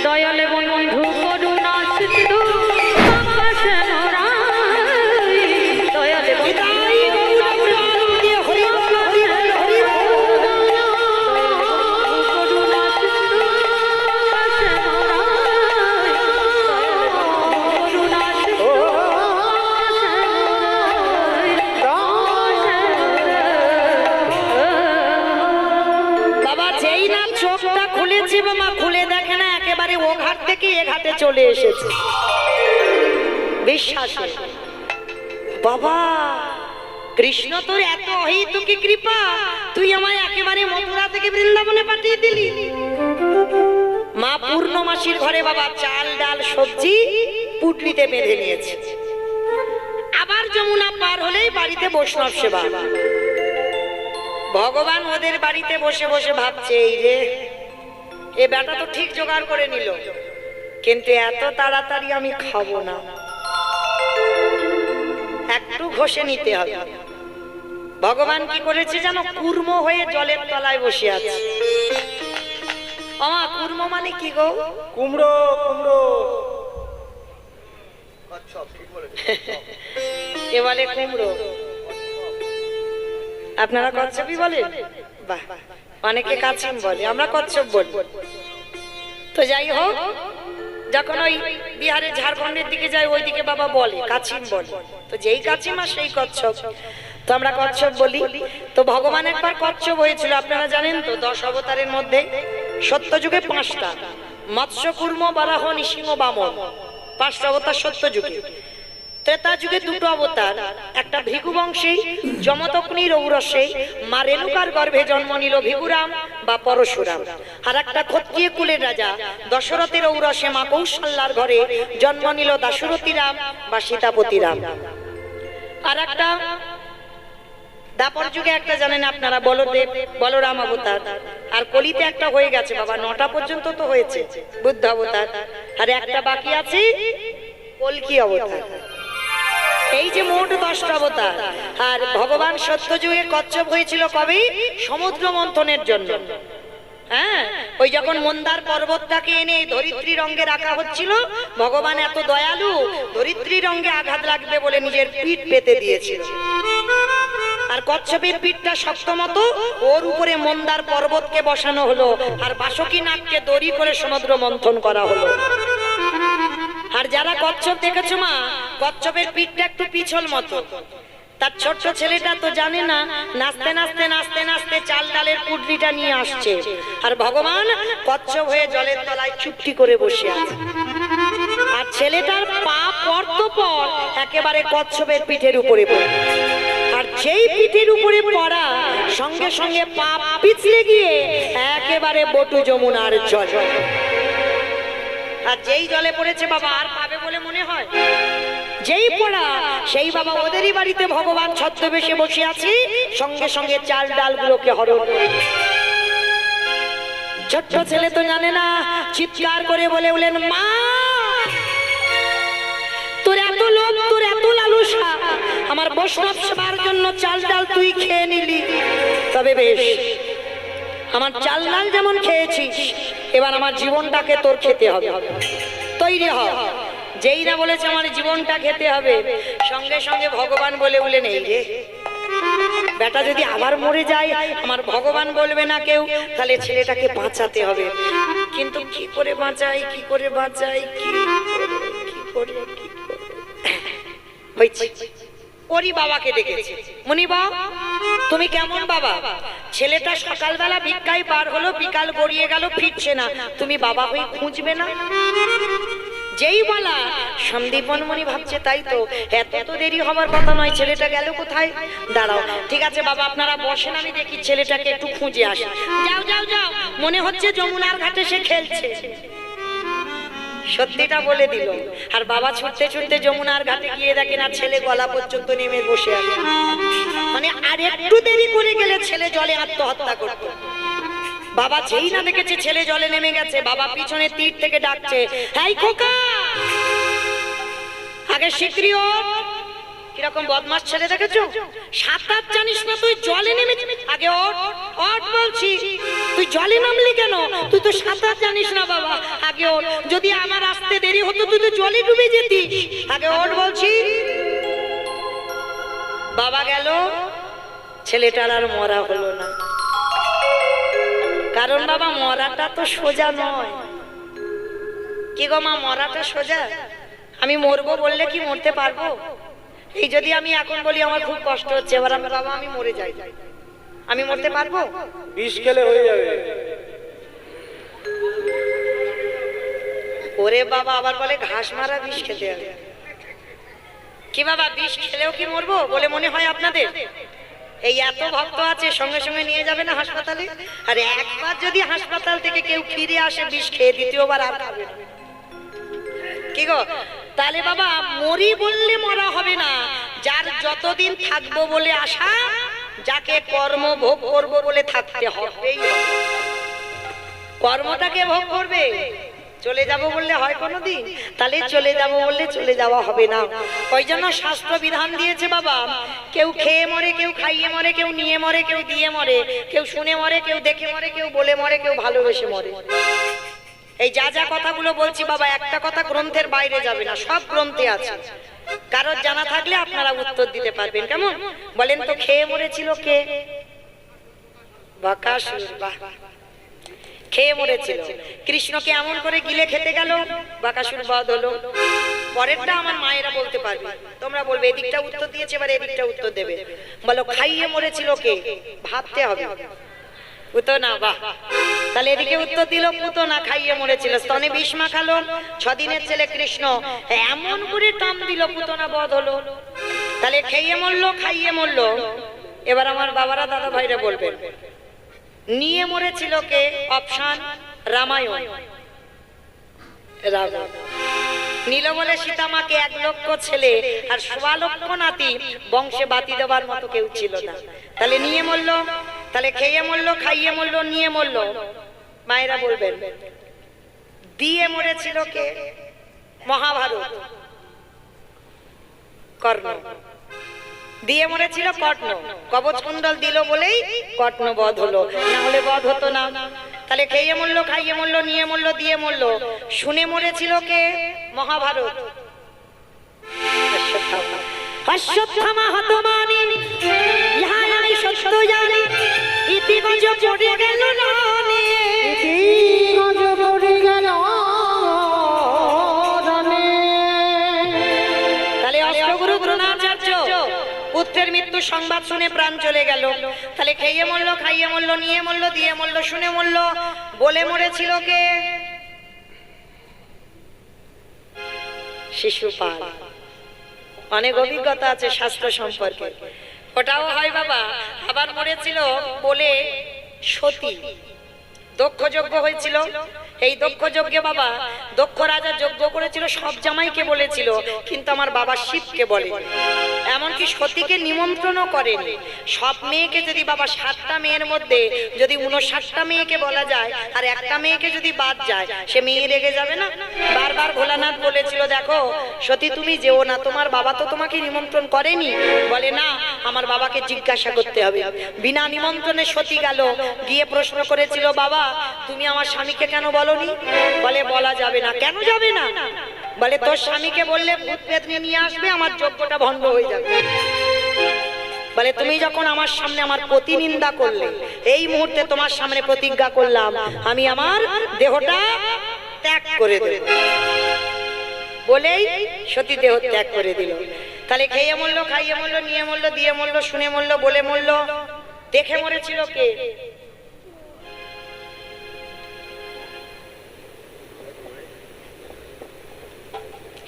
দয়ালে বন্ধু করুণা সিন্ধু দয়ালে ও ঘাট থেকে এ ঘাটে চলে এসেছে বিশ্বাস বাবা কৃষ্ণ তোর এত অহেতুকি কৃপা তুই আমায় একেবারে মথুরা থেকে বৃন্দাবনে পাঠিয়ে দিলি মা পূর্ণমাসীর ঘরে বাবা চাল ডাল সবজি পুটলিতে বেঁধে নিয়েছে আবার যমুনা পার হলেই বাড়িতে বৈষ্ণব সেবা ভগবান ওদের বাড়িতে বসে বসে ভাবছে এই রে এ বেটা তো ঠিক জোগাড় করে নিল কিন্তু এত তাড়াতাড়ি আমি খাবো না একটু ঘষে নিতে হবে ভগবান কি করেছে জানো কুর্ম হয়ে জলের তলায় বসে আছে আমা কুর্ম মানে কি গো কুমড়ো কুমড়ো এ বলে কুমড়ো আপনারা কচ্ছপই বলেন বাহ অনেকে কাছিম বলে আমরা কচ্ছপ বলি তো যাই হোক যখন ওই বিহারের ঝাড়খণ্ডের দিকে যাই ওইদিকে বাবা বলে কাছিম বলে তো যেই কাছিম আর সেই কচ্ছপ তো আমরা কচ্ছপ বলি তো ভগবান একবার কচ্ছপ হয়েছিল আপনারা জানেন তো 10 অবতারের মধ্যে সত্য যুগে 5টা মৎস্য কুর্ম বারাহ নৃসিংহ বামন 5টা অবতার সত্য যুগে ত্রেতা যুগে 2টো অবতার একটা ভৃগু বংশী যমদগ্নির ঔরসে মা রেণুকার গর্ভে জন্ম নিল ভৃগুরাম বা পরশুরাম আর একটা ক্ষত্রিয় কুলের রাজা দশরথের ঔরসে মা কৌশল্যার ঘরে জন্ম নিল দাশরথী রাম বা সীতাপতি রাম আর একটা দাপর যুগে একটা জানেন আপনারা বলদেব বলরাম অবতার আর কলিতে একটা হয়ে গেছে বাবা 9টা পর্যন্ত তো হয়েছে বুদ্ধ অবতার আর একটা বাকি আছে কলকি অবতার এই যে মোট 10টা অবতার আর ভগবান সত্য যুগে কচ্ছপ হয়েছিল কবে সমুদ্র মন্থনের জন্য হ্যাঁ ওই যখন মন্দার পর্বতটাকে এনে ধরিত্রী রঙে রাখা হচ্ছিল ভগবান এত দয়ালু ধরিত্রী রঙে আঘাত লাগবে বলে নিজের পিঠ পেতে দিয়েছিল আর কচ্ছপের পিঠটা শক্ত মতো ওর উপরে মন্দার পর্বতকে বসানো হলো আর বাসুকী নাগকে দড়ি করে সমুদ্র মন্থন করা হলো আর যারা কচ্ছপ দেখেছো মা কচ্ছপের পিঠটা একটু পিছল মতো তার ছোট্ট ছেলেটা তো জানে না নাচতে নাচতে নাচতে নাচতে চাল ডালের পুটলিটা নিয়ে আসছে আর ভগবান কচ্ছপ হয়ে জলের তলায় চুপটি করে বসে আছে আর ছেলেটার পা পড়তো পর একেবারে কচ্ছপের পিঠের উপরে পড়ে আর যেই পিঠের উপরে পড়া সঙ্গে সঙ্গে পা পিছলে গিয়ে একেবারে বটু যমুনার জল আর যেই জলে পড়েছে বাবা আর পাবে বলে মনে হয় যেই পড়া সেই বাবা ওদেরই বাড়িতে ভগবান ছদ্মবেশে বসে আছে সঙ্গে সঙ্গে চাল ডালগুলোকে হরণ করে ছোট্ট ছেলে তো জানে না চিৎকার করে বলে উঠলেন মা তোর এত লোভ তোর এত লালসা আমার বৈষ্ণব সেবার জন্য চাল ডাল তুই খেয়ে নিলি তবে বেশ আমার চাল ডাল যেমন খেয়েছিস এবার আমার জীবনটাকে তোর খেতে হবে তৈরি হ যেই না বলেছে আমার জীবনটা খেতে হবে সঙ্গে সঙ্গে ভগবান বলে উঠলেন এই রে বেটা যদি আবার মরে যায় আমার ভগবান বলবে না কেউ, তাহলে ছেলেটাকে বাঁচাতে হবে। কিন্তু কি করে বাঁচাই, কি করে বাঁচাই, কি করে হয়েছে? ওরই বাবাকে ডেকেছে, মুনিবা তুমি কেমন বাবা? ছেলেটা সকালবেলা ভিক্ষায় বার হলো, বিকাল গড়িয়ে গেল, ফিরছে না, তুমি বাবা হয়ে খুঁজবে না? যেই বলা সন্দীপন মনি ভাবছে তাই তো, এত তো দেরি হবার কথা নয়, ছেলেটা গেল কোথায়? দাঁড়াও, ঠিক আছে বাবা আপনারা বসেন, আমি দেখি ছেলেটাকে একটু খুঁজে আসি। যাও যাও যাও, মনে হচ্ছে যমুনার ঘাটে সে খেলছে। সত্যিটা বলে দিল, আর বাবা ছুটতে ছুটতে যমুনার ঘাটে গিয়ে দেখে না ছেলে গলা পর্যন্ত নেমে বসে আছে। মানে আর একটু দেরি করে গেলে ছেলে জলে আত্মহত্যা করত। বাবা যেই না দেখেছে ছেলে জলে নেমে গেছে, বাবা পিছনে তীর থেকে ডাকছে, এই খোকা আগে শিগগিরই ওঠ। কিরকম বদমাস ছেলে দেখেছো? সাঁতার জানিস না তুই, জলে নেমে আগে ওঠ ওঠ বলছি। তুই জলে নামলি কেন? তুই তো সাঁতার জানিস না বাবা, আগে ওঠ। যদি আমার আসতে দেরি হতো তুই তো জলে ডুবে যেতি, আগে ওঠ বলছি। বাবা গেল, ছেলেটার আর মরা হলো না। কারণ বাবা মরাটা তো সোজা নয়। কি গো মা, মরাটা সোজা? আমি মরবো বললে কি মরতে পারবো? এই যদি আমি এখন বলি আমার খুব কষ্ট হচ্ছে, এবার আমি বাবা আমি মরে যাই, আমি মরতে পারবো? বিষ খেলে হয়ে যাবে। ওরে বাবা, আবার বলে ঘাস মারা বিষ খেতে হবে। কি বাবা বিষ খেলেও কি মরবো বলে মনে হয় আপনাদের? এই এত ভক্ত আছে, সঙ্গে সঙ্গে নিয়ে যাবে না হাসপাতালে? আর একবার যদি হাসপাতাল থেকে কেউ ফিরে আসে বিষ খেয়ে, দ্বিতীয়বার আর খাবে না। কি গো, তাহলে বাবা মরি বললে মরা হবে না। যার যতদিন থাকবো বলে আশা, যাকে কর্ম ভোগ করবো বলে থাকতে হবেই হবে। কর্মটাকে ভোগ করবে। চলে যাব বললে হয় কোনোদিন? তাহলে চলে যাব বললে চলে যাওয়া হবে না। ওই জন্য শাস্ত্র বিধান দিয়েছে বাবা, কেউ খেয়ে মরে, কেউ খাইয়ে মরে, কেউ নিয়ে মরে, কেউ দিয়ে মরে, কেউ শুনে মরে, কেউ দেখে মরে, কেউ বলে মরে, কেউ ভালোবেসে মরে। এই যা যা কথাগুলো বলছি বাবা, একটা কথা গ্রন্থের বাইরে যাবে না, সব গ্রন্থে আছে। কারোর জানা থাকলে আপনারা উত্তর দিতে পারবেন। কেমন বলেন তো, খেয়ে মরেছিল কে? বকাসুর। বাহ, খেয়ে মরেছিল। কৃষ্ণকে এমন করে গিলে খেতে গেল, বকাসুর বধ হলো। পরেরটা আমার মায়েরা বলতে পারবে, তোমরা বলবে এদিকটা উত্তর দিয়েছে, এবার এদিকটা উত্তর দেবে। বলো খাইয়ে মরেছিল কে? ভাবতে হবে। পুতনা। বাহ, তাহলে এদিকে উত্তর দিল পুতনা খাইয়ে মরেছিল। স্তনে বিষ মাখালো, 6 দিনের ছেলে কৃষ্ণ এমন করে টান দিল, পুতনা বধ হলো। তাহলে খেয়ে মরলো, খাইয়ে মরলো। এবার আমার বাবারা দাদা ভাইরা বলবেন নিয়ে মরেছিল কে? অপশন রামায়ণ। রাবণ নীল বলে সীতামাকে 1 লক্ষ ছেলে আর 1.25 লক্ষ নাতি, বংশে বাতি দেবার মতো কেউ ছিল না। তাহলে নিয়ে মরলো, তাহলে খেয়ে মরলো, খাইয়ে মরলো, নিয়ে মরলো। মায়েরা বলবেন দিয়ে মরেছিল কে? মহাভারত। কর্ণ দিয়ে মরেছিল কর্ণ। কবচ কুণ্ডল দিল বলেই কর্ণ বধ হলো, না হলে বধ হতো না। তাহলে খেয়ে মরলো, খাইয়ে মরলো, নিয়ে মরলো, দিয়ে মরলো। শুনে মরেছিল কে? মহাভারত। অশ্বত্থামা হতমানি, ইহা আমি সত্য জানি, ইতি গজ পড়ে গেল রানে, ইতি গজ পড়ে গেল রানে। তাহলে অষ্টগুরু দ্রোণাচার্য পুত্রের মৃত্যু সংবাদ শুনে প্রাণ চলে গেল। তাহলে খেয়ে মরলো, খাইয়ে মরলো, নিয়ে মরলো, দিয়ে মরলো, শুনে মরলো। বলে মরেছিল কে? শিশুপাল। অনেক অভিজ্ঞতা আছে শাস্ত্র সম্পর্কে, ওটাও হয় বাবা। আবার মরেছিল বলে সতী। দক্ষ যজ্ঞ হয়েছিল, এই দক্ষ যজ্ঞে বাবা দক্ষ রাজা যজ্ঞ করেছিল, সব জামাইকে বলেছিল, কিন্তু আমার বাবা শিবকে বলে। এমনকি সতীকে নিমন্ত্রণও করেনি। সব মেয়েকে যদি বাবা 7টা মেয়ের মধ্যে যদি 59টা মেয়েকে বলা যায়, আর একটা মেয়েকে যদি বাদ যায়, সে মেয়ে রেগে যাবে না? বারবার ভোলানাথ বলেছিল দেখো সতী তুমি যেও না, তোমার বাবা তো তোমাকে নিমন্ত্রণ করেনি। বলে না, আমার বাবাকে জিজ্ঞাসা করতে হবে। বিনা নিমন্ত্রণে সতী গেল, গিয়ে প্রশ্ন করেছিল বাবা তুমি আমার স্বামীকে কেন বলনি? বলে বলা যাবে না। কেন যাবে না? বলে তোর স্বামীকে বললে ভূত প্রেত নিয়ে আসবে, আমার যজ্ঞটা ভঙ্গ হয়ে যাবে। বলে তুমি যখন আমার সামনে আমার প্রতিনিন্দা করলে, এই মুহূর্তে তোমার সামনে প্রতিজ্ঞা করলাম আমি আমার দেহটা ত্যাগ করে দেব। বলেই সতী দেহ ত্যাগ করে দিল। তাহলে খেয়ে মরলো, খাইয়ে মরলো, নিয়ে মরলো, দিয়ে মরলো, শুনে মরলো, বলে মরলো, দেখে মরেছিল কে?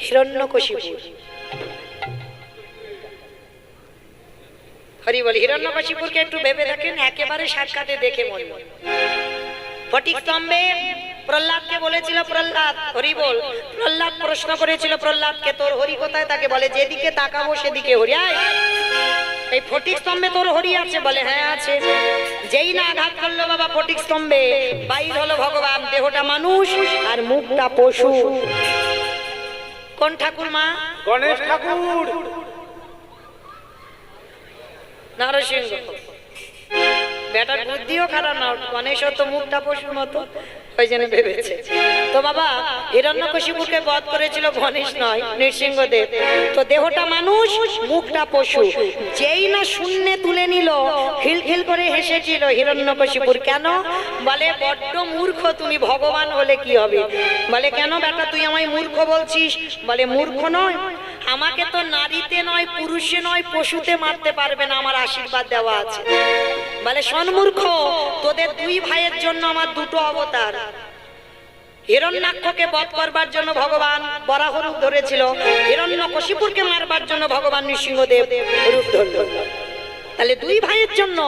হিরণ্যকশিপু। হরি বল। হিরণ্যকশিপুরকে একটু ভেবে দেখেন, একেবারে সাক্ষাতে দেখে মরল। ফটিক স্তম্ভে প্রহ্লাদকে বলেছিল, প্রহ্লাদ হরি বল। প্রহ্লাদ প্রশ্ন করেছিল প্রহ্লাদকে, তোর হরি কোথায়? তাকে বলে যেদিকে তাকাবো সেদিকে হরি। আয়, এই ফটিক স্তম্ভে তোর হরি আছে? বলে হ্যাঁ আছে। যেই না আঘাত করলো বাবা ফটিক স্তম্ভে, বাইর হলো ভগবান। দেহটা মানুষ আর মুখটা পশু। কোন ঠাকুর মা? গণেশ ঠাকুর। নরসিংহ। বেটার বুদ্ধিও খারাপ না, গণেশ তো মুখটা পশুর মতো, ওই জন্য ভেবেছে। তো বাবা হিরণ্যকশিপুকে বধ করেছিল গণেশ নয়, নৃসিংহদেব। তো দেহটা মানুষ, মুখটা পশু। যেই না শূন্যে তুলে নিল, খিলখিল করে হেসেছিল হিরণ্যকশিপুর। কেন? বলে বড্ড মূর্খ তুমি, ভগবান হলে কি হবে? বলে কেন বেটা তুই আমায় মূর্খ বলছিস? বলে মূর্খ নয়, আমাকে তো নারীতে নয়, পুরুষে নয়, পশুতে মারতে পারবে না, আমার আশীর্বাদ দেওয়া আছে। বলে সন্মূর্খ, তোদের দুই ভাইয়ের জন্য আমার দুটো অবতার। হিরণ্যাক্ষকে বধ করবার জন্য ভগবান বরাহ রূপ ধরেছিল, হিরণ্যকশিপুরকে মারবার জন্য ভগবান নৃসিংহদেব রূপ ধরল। তাহলে দুই ভাইয়ের জন্য,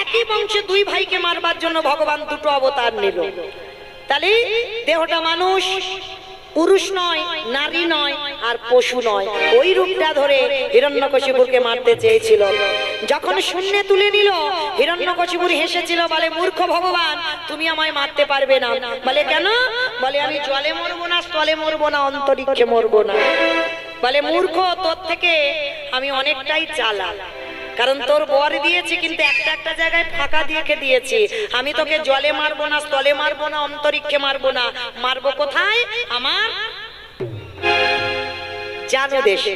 একই বংশে দুই ভাইকে মারবার জন্য ভগবান দুটো অবতার নিল। তাহলে দেহটা মানুষ, পুরুষ নয়, নারী নয়, আর পশু নয়। ওই রূপটা ধরে হিরণ্যকশিপুরকে মারতে চেয়েছিল। যখন শূন্যে তুলে নিল, হিরণ্যকশিপুর হেসেছিল, বলে মূর্খ ভগবান তুমি আমায় মারতে পারবে না। বলে কেন? বলে আমি জলে মরবো না, স্থলে মরবো না, অন্তরিক্ষে মরবো না। বলে মূর্খ, তোর থেকে আমি অনেকটাই চালাক, কারণ তোর বর দিয়েছি কিন্তু একটা একটা জায়গায় ফাঁকা দিয়ে দিয়েছি। আমি তোকে জলে মারবো না, স্থলে মারবো না, অন্তরিক্ষে মারবো না, মারবো কোথায়? আমার জানু দেশে।